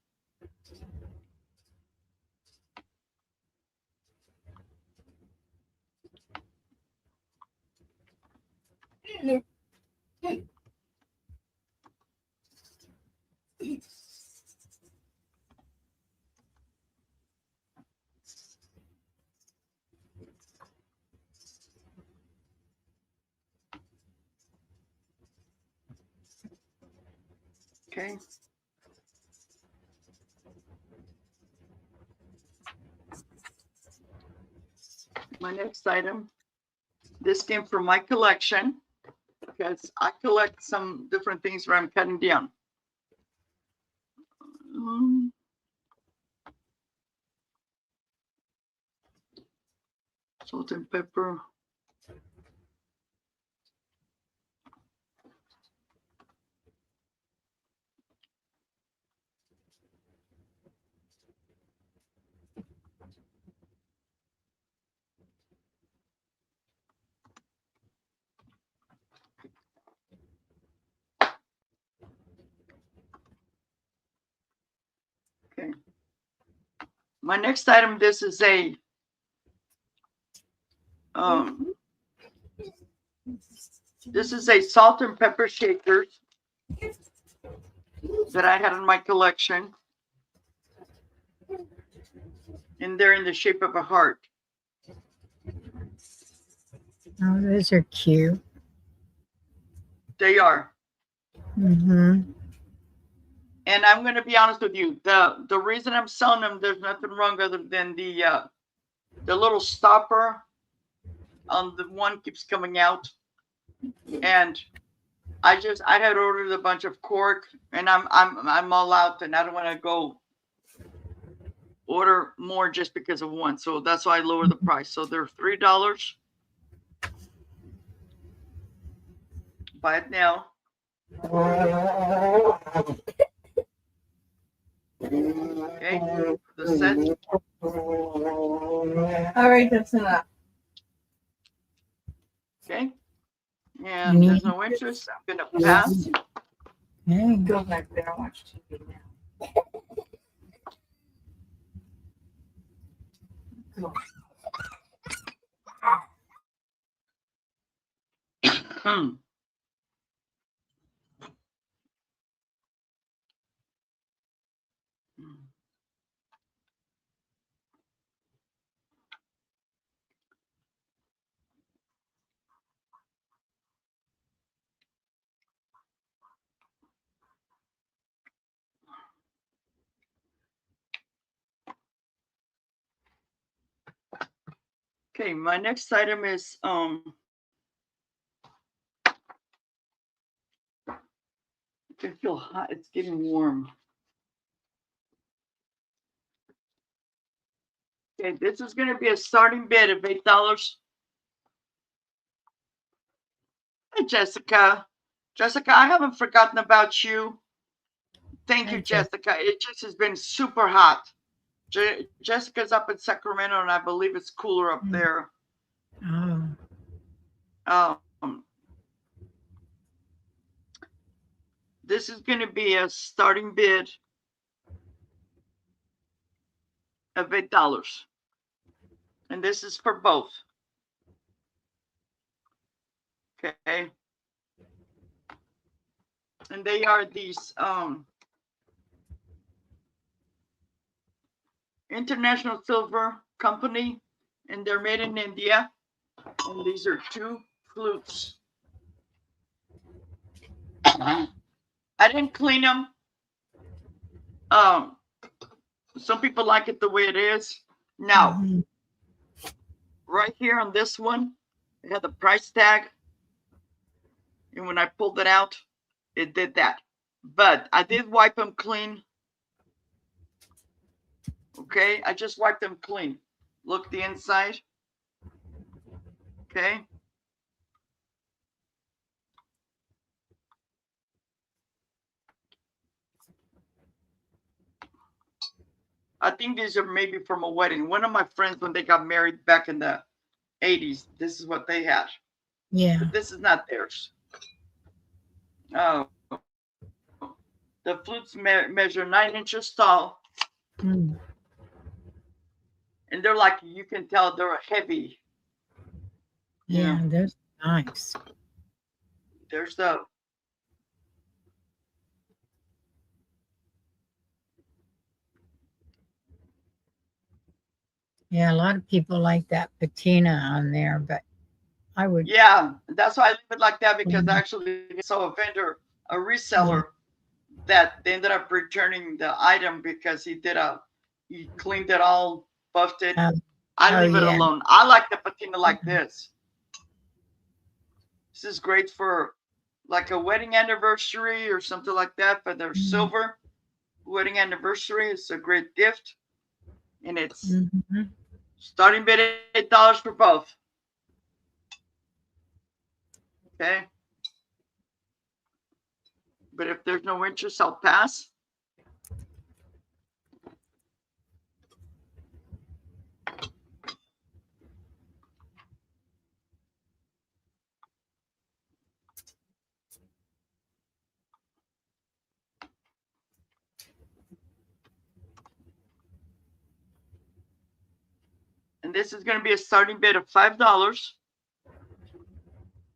Okay. My next item. This came from my collection because I collect some different things where I'm cutting down. Salt and pepper. Okay. My next item, this is a salt and pepper shakers that I had in my collection. And they're in the shape of a heart. Oh, those are cute. They are. Mm-hmm. And I'm going to be honest with you. The reason I'm selling them, there's nothing wrong other than the little stopper on the one keeps coming out. And I had ordered a bunch of cork, and I'm all out, and I don't want to go order more just because of one. So that's why I lower the price. So they're $3. Buy it now. Okay, the set. All right, that's enough. Okay, and there's no interest. I'm gonna pass. Okay. Go back there and watch TV now. Go. Okay, my next item is I can feel hot. It's getting warm. Okay, this is going to be a starting bid of $8. Hey, Jessica. Jessica, I haven't forgotten about you. Thank you, Jessica. It just has been super hot. Jessica's up in Sacramento, and I believe it's cooler up there. Oh. This is going to be a starting bid of $8. And this is for both. Okay. And they are these International Silver Company, and they're made in India. And these are 2 flutes. I didn't clean them. Some people like it the way it is. Now, right here on this one, it had the price tag. And when I pulled it out, it did that. But I did wipe them clean. Okay, I just wiped them clean. Look the inside. Okay. I think these are maybe from a wedding. One of my friends, when they got married back in the 80s, this is what they had. Yeah. But this is not theirs. Oh. The flutes measure 9 inches tall. Mm. And they're like, you can tell they're heavy. Yeah, that's nice. There's the Yeah, a lot of people like that patina on there, but I would. Yeah, that's why I leave it like that, because actually I saw a vendor, a reseller, that they ended up returning the item because he cleaned it all, buffed it. I leave it alone. I like the patina like this. This is great for like a wedding anniversary or something like that, but they're silver. Wedding anniversary is a great gift. And it's starting bid $8 for both. Okay. But if there's no interest, I'll pass. And this is going to be a starting bid of $5.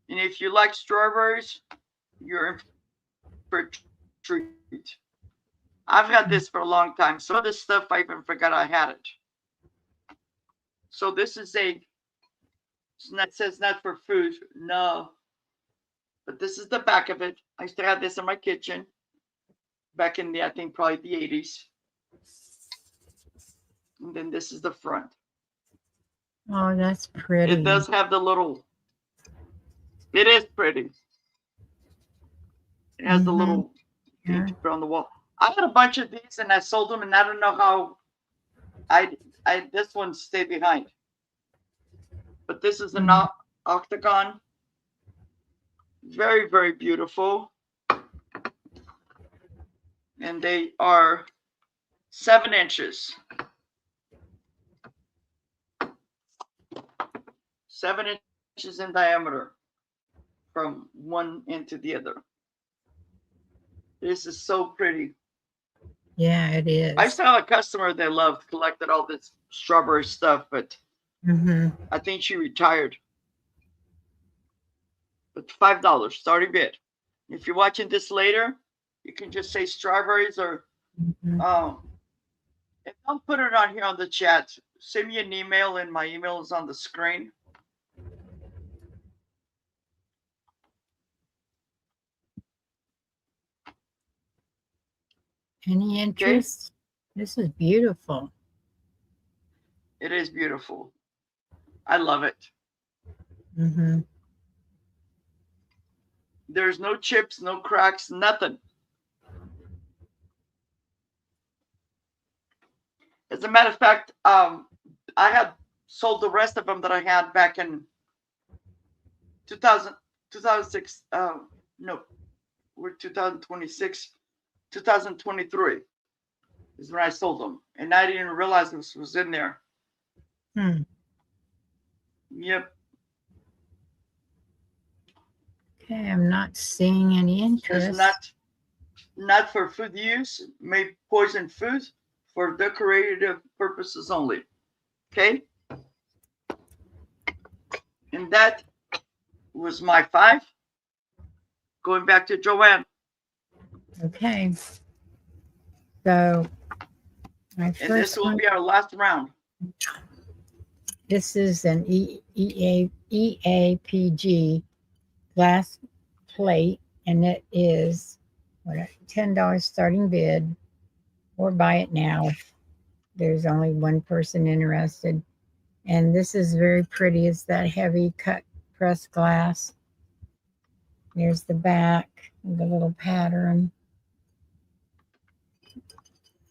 And if you like strawberries, you're in for a treat. I've had this for a long time. Some of this stuff I even forgot I had it. So this is it says not for food. No. But this is the back of it. I used to have this in my kitchen. back in the, I think probably the 80s. And then this is the front. Oh, that's pretty. It does have the little, it is pretty. It has the little thing to put on the wall. I had a bunch of these and I sold them, and I don't know how I this one stayed behind. But this is an octagon. Very, very beautiful. And they are 7 inches. 7 inches in diameter from one end to the other. This is so pretty. Yeah, it is. I saw a customer that loved, collected all this strawberry stuff, but I think she retired. But $5 starting bid. If you're watching this later, you can just say strawberries or if I'll put it on here on the chat. Send me an email, and my email is on the screen. Any interest? Okay. This is beautiful. It is beautiful. I love it. There's no chips, no cracks, nothing. As a matter of fact, I had sold the rest of them that I had back in 2006. No, we're 2026, 2023 is when I sold them. And I didn't realize this was in there. Yep. Okay, I'm not seeing any interest. It's not for food use, may poison food, for decorative purposes only. Okay? And that was my 5. Going back to JoAnn. Okay. So my first and this will be our last round. This is an EAPG glass plate, and it is $10 starting bid, or buy it now if there's only one person interested. And this is very pretty. It's that heavy cut pressed glass. There's the back, the little pattern.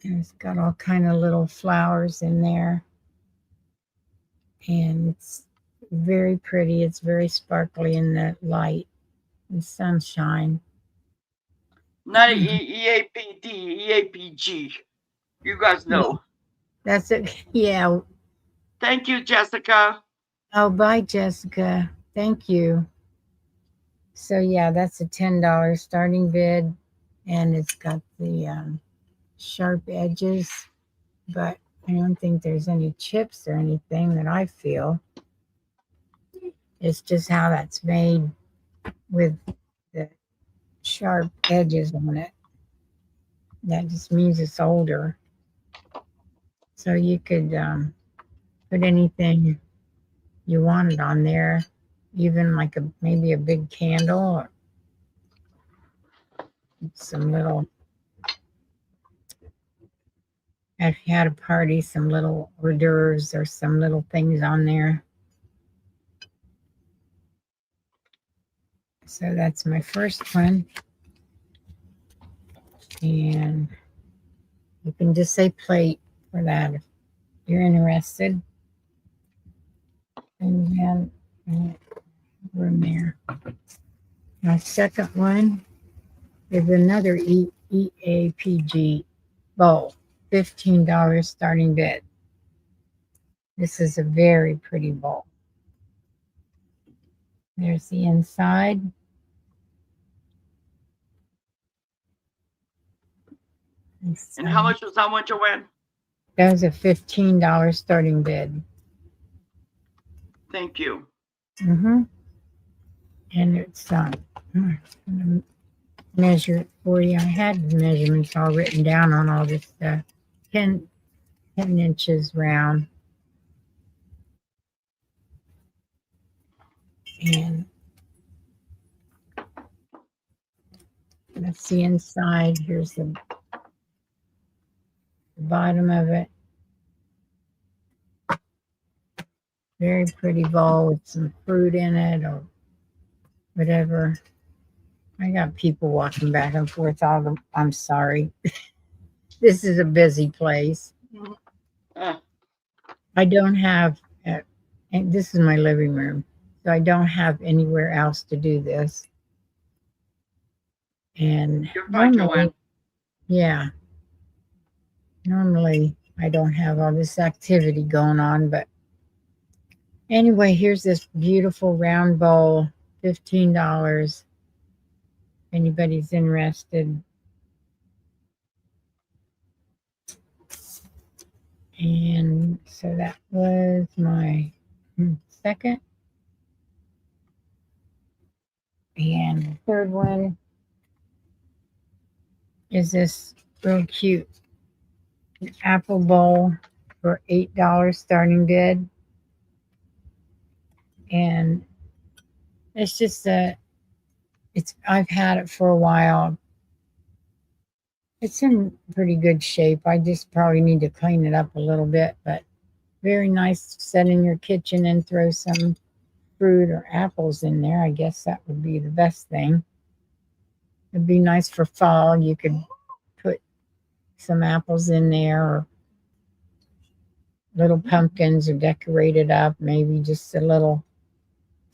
And it's got all kind of little flowers in there. And it's very pretty. It's very sparkly in the light and sunshine. Not EAPD, EAPG. You guys know. That's it. Yeah. Thank you, Jessica. Oh, bye, Jessica. Thank you. So, yeah, that's a $10 starting bid. And it's got the sharp edges. But I don't think there's any chips or anything that I feel. It's just how that's made with the sharp edges on it. That just means it's older. So you could put anything you wanted on there, even like maybe a big candle or some little, if you had a party, some little hors d'oeuvres or some little things on there. So that's my first one. And you can just say plate for that if you're interested. And then room there. My second one is another EAPG bowl, $15 starting bid. This is a very pretty bowl. There's the inside. And how much was that one, JoAnn? That was a $15 starting bid. Thank you. And it's measure it for you. I had the measurements all written down on all this stuff. 10 inches round. And that's the inside. Here's the bottom of it. Very pretty bowl with some fruit in it or whatever. I got people walking back and forth all the, I'm sorry. This is a busy place. I don't have, and this is my living room, so I don't have anywhere else to do this. And You're fine, JoAnn. yeah, normally I don't have all this activity going on, but anyway, here's this beautiful round bowl, $15. Anybody's interested. And so that was my second. And the third one is this real cute apple bowl for $8 starting bid. And it's just I've had it for a while. It's in pretty good shape. I just probably need to clean it up a little bit, but very nice to set in your kitchen and throw some fruit or apples in there. I guess that would be the best thing. It'd be nice for fall. You could put some apples in there or little pumpkins or decorate it up, maybe just a little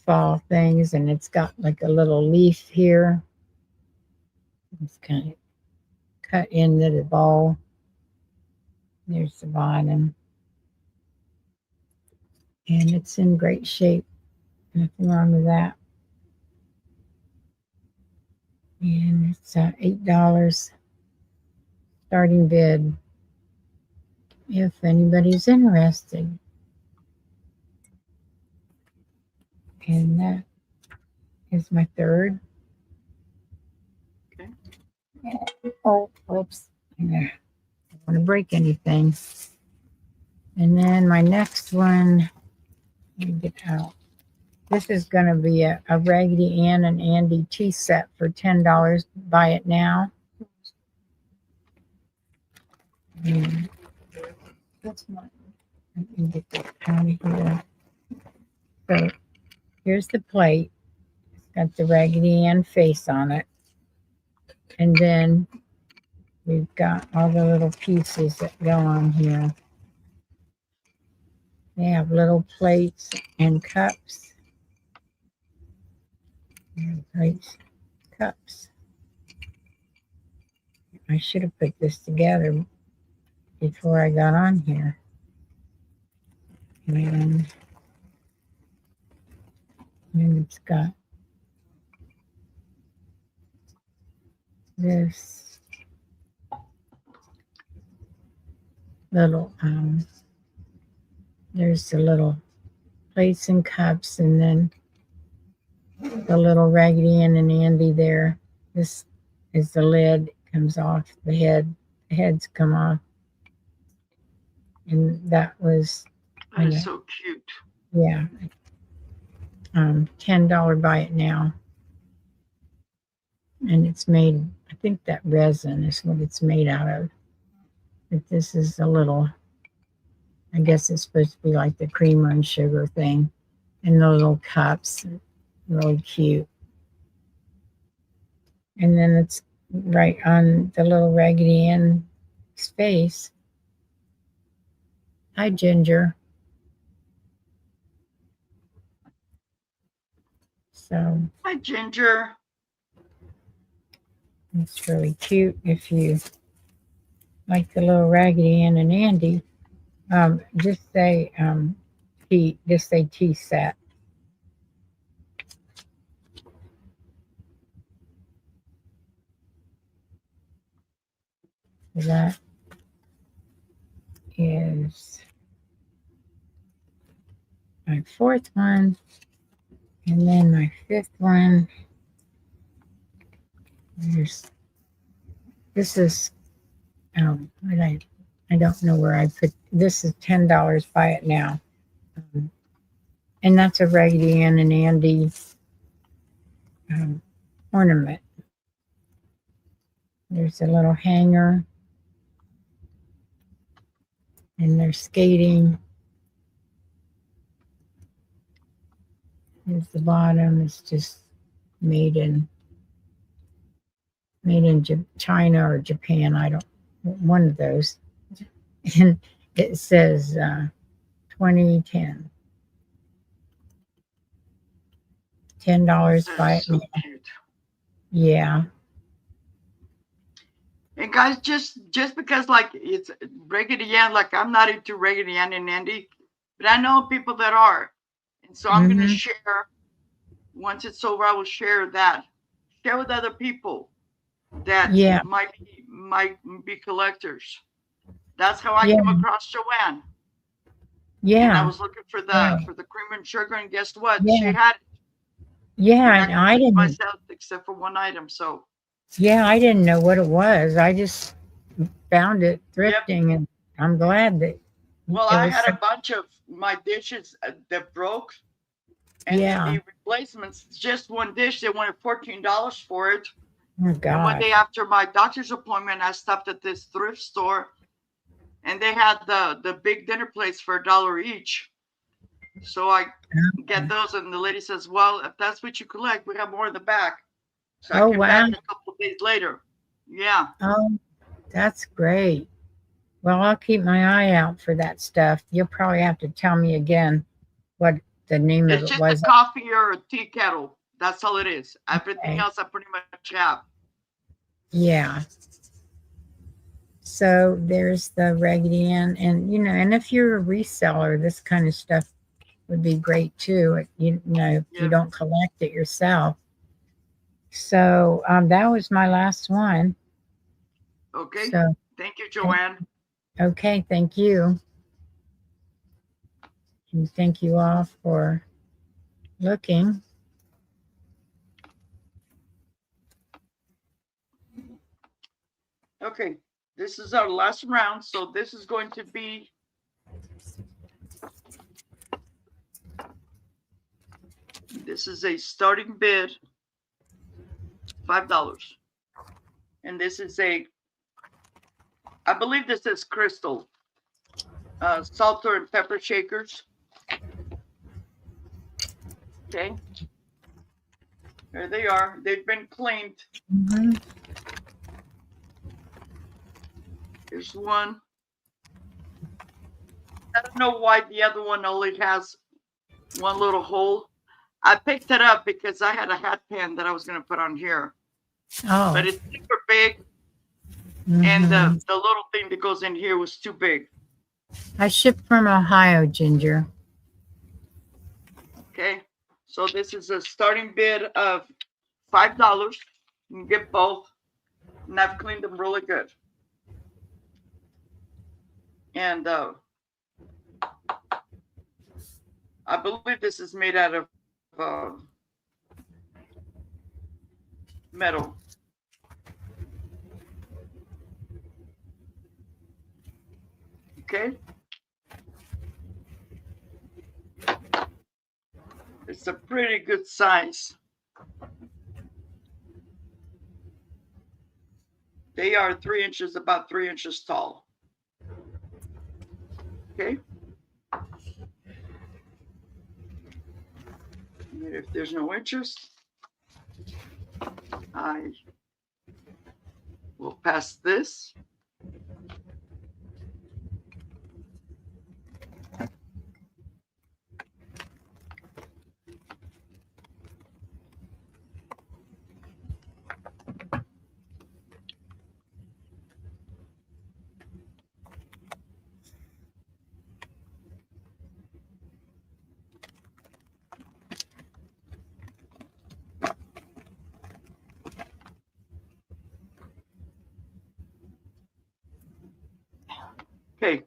fall things. And it's got like a little leaf here. It's kind of cut into the bowl. There's the bottom. And it's in great shape. Nothing wrong with that. And it's $8 starting bid if anybody's interested. And that is my third. Okay. Oh, whoops. I don't want to break anything. And then my next one, let me get out. This is going to be a Raggedy Ann and Andy tea set for $10. Buy it now. And that's mine. Let me get that out of here. So here's the plate. It's got the Raggedy Ann face on it. And then we've got all the little pieces that go on here. They have little plates and cups. Plates, cups. I should have put this together before I got on here. And then it's got this little, there's the little plates and cups, and then the little Raggedy Ann and Andy there. This is the lid, comes off the head. The heads come off. And that was, That is so cute. yeah, $10 buy it now. And it's made, I think that resin is what it's made out of. But this is a little, I guess it's supposed to be like the creamer and sugar thing. And the little cups, really cute. And then it's right on the little Raggedy Ann's face. Hi, Ginger. So Hi, Ginger. it's really cute if you like the little Raggedy Ann and Andy. Just say tea set. That is my fourth one. And then my fifth one. This is, I don't know where I put, this is $10, buy it now. And that's a Raggedy Ann and Andy ornament. There's a little hanger. And they're skating. Here's the bottom. It's just made in China or Japan. I don't, one of those. And it says 2010. $10 by So cute. Yeah. And guys, just because like it's Raggedy Ann, like I'm not into Raggedy Ann and Andy, but I know people that are. And so I'm gonna share, once it's over, I will share with other people that might be collectors. That's how I came across JoAnn. Yeah. And I was looking for the cream and sugar, and guess what? Yeah. She had it. Yeah, and I didn't myself except for one item. So yeah, I didn't know what it was. I just found it thrifting, and I'm glad that. Well, I had a bunch of my dishes that broke, and the replacements. Just one dish, they wanted $14 for it. Oh God! And one day after my doctor's appointment, I stopped at this thrift store, and they had the big dinner plates for $1 each. So I get those, and the lady says, "Well, if that's what you collect, we have more in the back." So I came back a couple of days later. Yeah. Oh, that's great. Well, I'll keep my eye out for that stuff. You'll probably have to tell me again what the name of it was. It's just a coffee or a tea kettle. That's all it is. Everything else I pretty much have. Yeah. So there's the Raggedy Ann, and and if you're a reseller, this kind of stuff would be great too. If you don't collect it yourself. So that was my last one. Okay. So, thank you, JoAnn. Okay, thank you. And thank you all for looking. Okay, this is our last round, so this is going to be a starting bid, $5. And this is I believe this is Crystal, salter and pepper shakers. Okay. There they are. They've been cleaned. Here's one. I don't know why the other one only has one little hole. I picked it up because I had a hat pan that I was going to put on here. Oh. But it's super big. And the little thing that goes in here was too big. I shipped from Ohio, Ginger. Okay. So this is a starting bid of $5. You can get both. And I've cleaned them really good. And I believe this is made out of metal. Okay. It's a pretty good size. They are 3 inches, about 3 inches tall. Okay. And if there's no interest, I will pass this. Okay.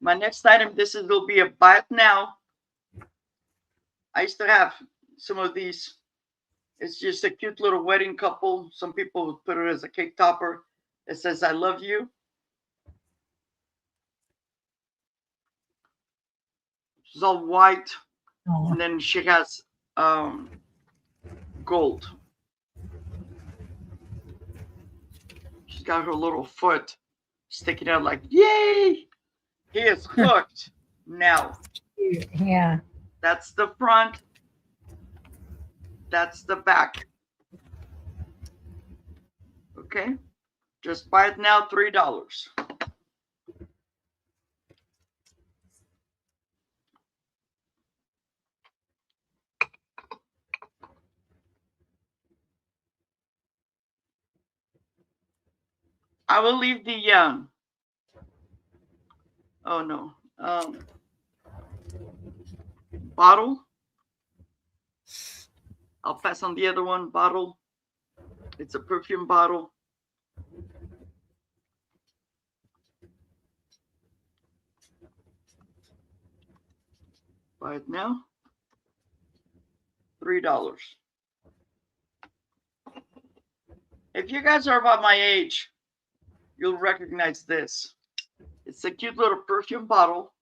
My next item, will be a buy it now. I used to have some of these. It's just a cute little wedding couple. Some people would put it as a cake topper. It says, "I love you." She's all white. Oh. And then she has gold. She's got her little foot sticking out like, yay! He is hooked now. Yeah. That's the front. That's the back. Okay. Just buy it now, $3. I will leave the oh no, bottle. I'll pass on the other one, bottle. It's a perfume bottle. Buy it now, $3. If you guys are about my age, you'll recognize this. It's a cute little perfume bottle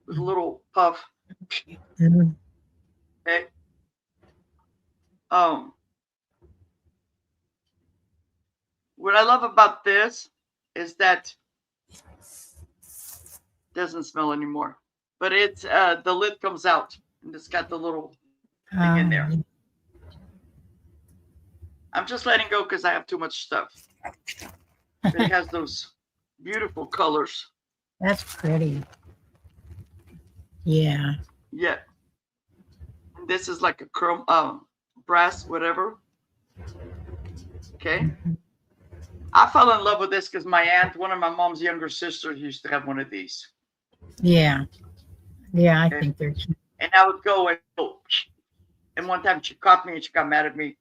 with a little puff. Mhm. Okay. What I love about this is that it doesn't smell anymore, but it's the lid comes out and it's got the little thing in there. I'm just letting go because I have too much stuff. But it has those beautiful colors. That's pretty. Yeah. Yeah. And this is like a chrome, brass, whatever. Okay. I fell in love with this because my aunt, one of my mom's younger sisters, used to have one of these. Yeah. Yeah, I Okay. think there's. And I would go and one time she caught me and she got mad at me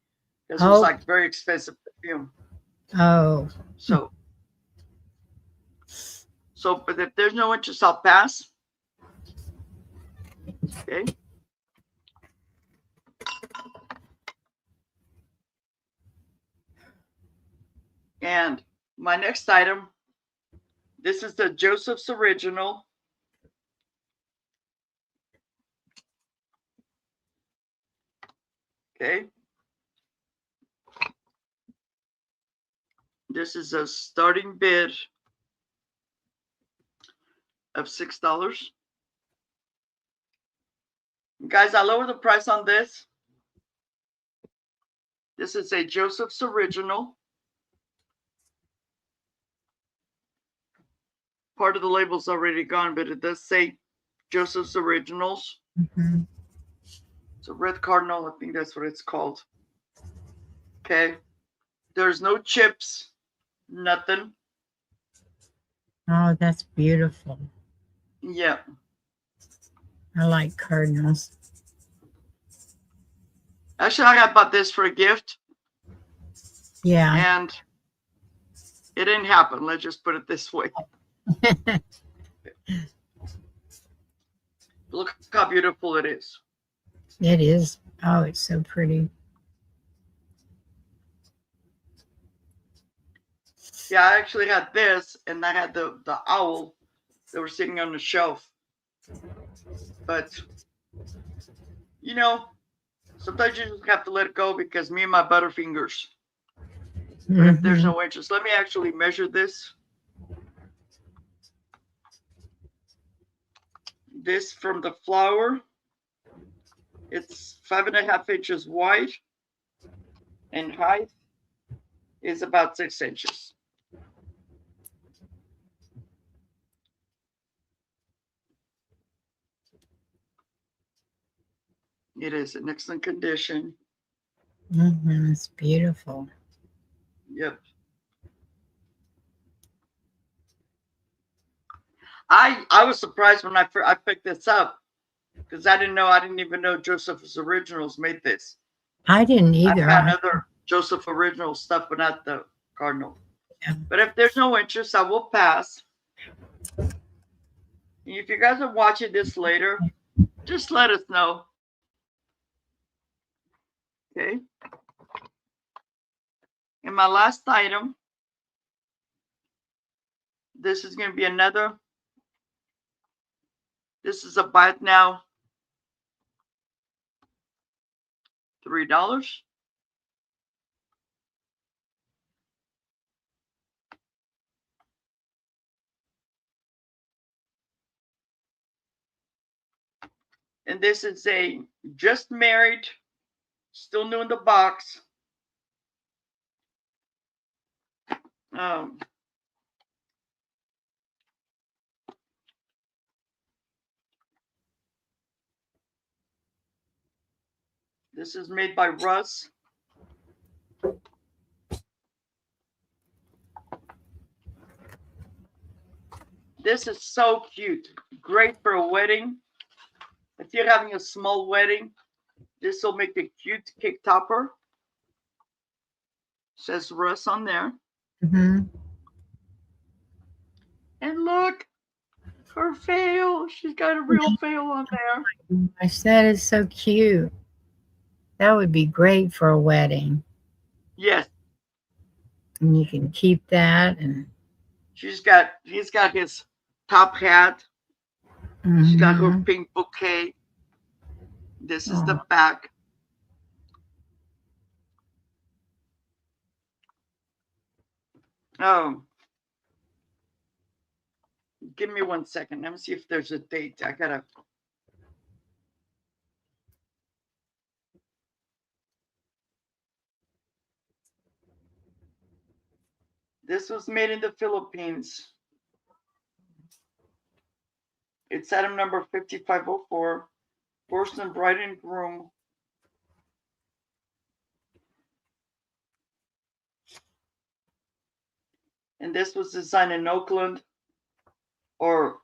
because it Oh. was like very expensive perfume. Oh. So, but if there's no interest, I'll pass. Okay. And my next item, this is the Joseph's Original. Okay. This is a starting bid of $6. Guys, I lowered the price on this. This is a Joseph's Original. Part of the label's already gone, but it does say Joseph's Originals. Mm-hmm. It's a red cardinal. I think that's what it's called. Okay. There's no chips, nothing. Oh, that's beautiful. Yeah. I like cardinals. Actually, I bought this for a gift. Yeah. And it didn't happen. Let's just put it this way. Look how beautiful it is. It is. Oh, it's so pretty. Yeah, I actually had this, and I had the owl that were sitting on the shelf. But, you know, sometimes you just have to let it go because me and my butterfingers. But if there's no interest, let me actually measure this. This from the flower, it's 5.5 inches wide, and height is about 6 inches. It is in excellent condition. It's beautiful. Yep. I was surprised when I picked this up because I didn't even know Joseph's Originals made this. I didn't either. I've had other Joseph Original stuff, but not the Cardinal. Yeah. But if there's no interest, I will pass. If you guys are watching this later, just let us know. Okay. And my last item, this is going to be another. This is a buy it now, $3. And this is a just married, still new in the box. This is made by Russ. This is so cute. Great for a wedding. If you're having a small wedding, this will make a cute cake topper. Says Russ on there. Mm-hmm. And look, her veil. She's got a real veil on there. Gosh, that is so cute. That would be great for a wedding. Yes. And you can keep that. And he's got his top hat. mm-hmm. She's got her pink bouquet. This is the back. Oh. Give me 1 second. Let me see if there's a date. I gotta. This was made in the Philippines. It's item number 5504. Boston Bride and Groom. And this was designed in Oakland. Or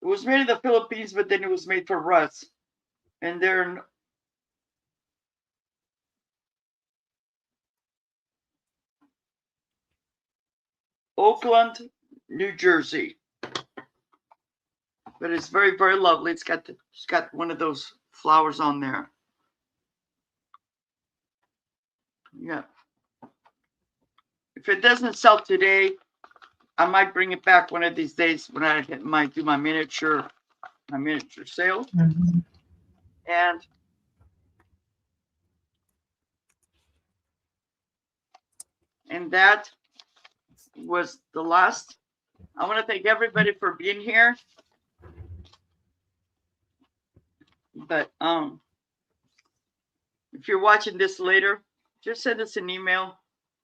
it was made in the Philippines, but then it was made for Russ. And they're in Oakland, New Jersey. But it's very, very lovely. It's got one of those flowers on there. Yeah. If it doesn't sell today, I might bring it back one of these days when I might do my miniature sale. Mm-hmm. And that was the last. I want to thank everybody for being here. But if you're watching this later, just send us an email.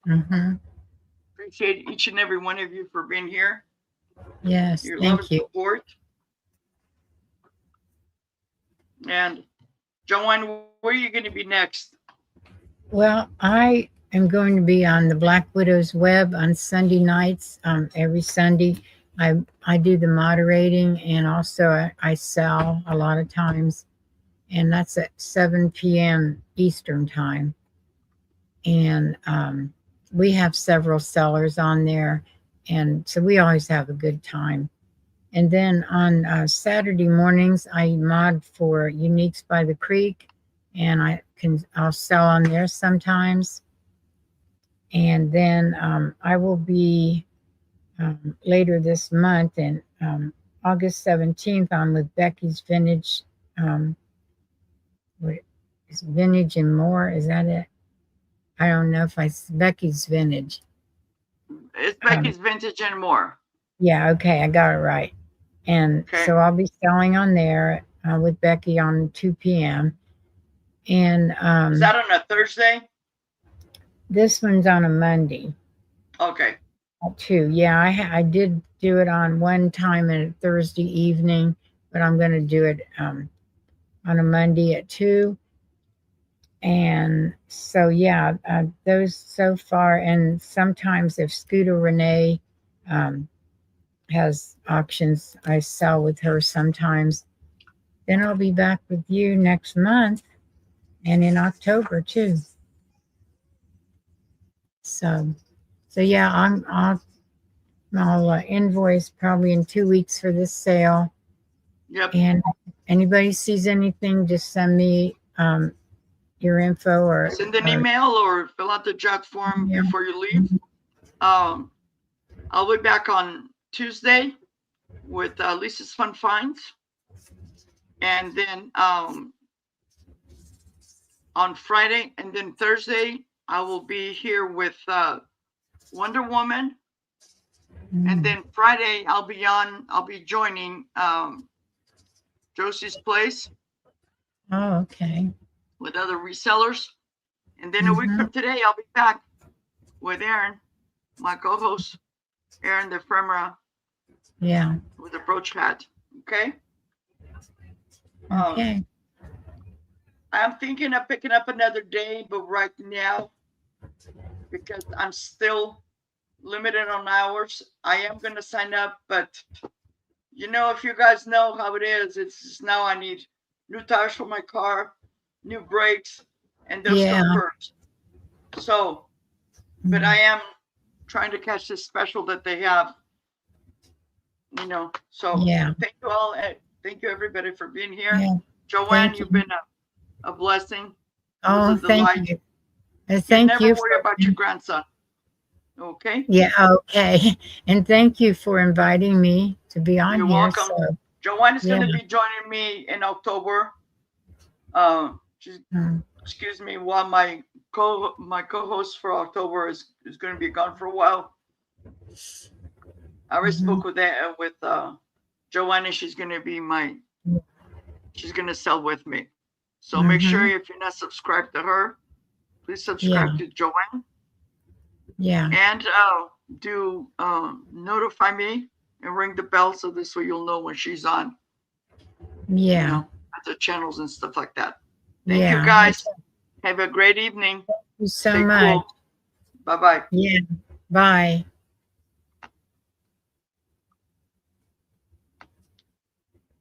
Mm-hmm. Appreciate each and every one of you for being here. Yes, your thank love and you. support. And JoAnn, where are you going to be next? Well, I am going to be on the Black Widow's web on Sunday nights. Every Sunday, I do the moderating, and also I sell a lot of times, and that's at 7 p.m. Eastern time. And we have several sellers on there, and so we always have a good time. And then on Saturday mornings, I mod for Uniques by the Creek, and I'll sell on there sometimes. And then I will be later this month, and August 17th, I'm with Becky's Vintage. What is Vintage and More? Is that it? I don't know if Becky's Vintage. It's Becky's Vintage and More. Yeah, okay, I got it right. And so I'll be selling on there with Becky on 2 p.m. And is that on a Thursday? This one's on a Monday. Okay. At 2. Yeah, I did do it on one time at Thursday evening, but I'm going to do it on a Monday at 2. And so, yeah, those so far. And sometimes if Scooter Renee has auctions, I sell with her sometimes. Then I'll be back with you next month and in October too. So yeah, I'll invoice probably in 2 weeks for this sale. Yep. And anybody sees anything, just send me your info or send an email or fill out the jot form before you leave. I'll be back on Tuesday with Lisa's Fun Finds. And then on Friday and then Thursday, I will be here with Wonder Woman. And then Friday, I'll be joining Josie's Place Oh, okay. with other resellers. And then a week from today, I'll be back with Aaron, my co-host, Aaron the Ephemera, Yeah. with the brooch hat. Okay. Okay. I'm thinking of picking up another day, but right now, because I'm still limited on hours, I am going to sign up. But you know, if you guys know how it is, it's just now I need new tires for my car, new brakes, and those Yeah. come first. So, but I am trying to catch this special that they have. You know, so Yeah. thank you all. Thank you everybody for being here. Yeah. JoAnn, Thank you've you. been a blessing. Oh, It was a delight. thank you. And You thank never you worry about your grandson. Okay. Yeah, okay. And thank you for inviting me to be on You're here. welcome. So, JoAnn is yeah. going to be joining me in October. She's, excuse me, while my co-host for October is going to be gone for a while. I already spoke with JoAnn, and she's going to be she's going to sell with me. So make sure if you're not subscribed to her, please subscribe to JoAnn. Yeah. And do notify me and ring the bell so this way you'll know when she's on. Yeah. You know, at the channels and stuff like that. Thank Yeah. you guys. Have a great evening. Thank you so Stay much. cool. Bye-bye. Yeah. Bye.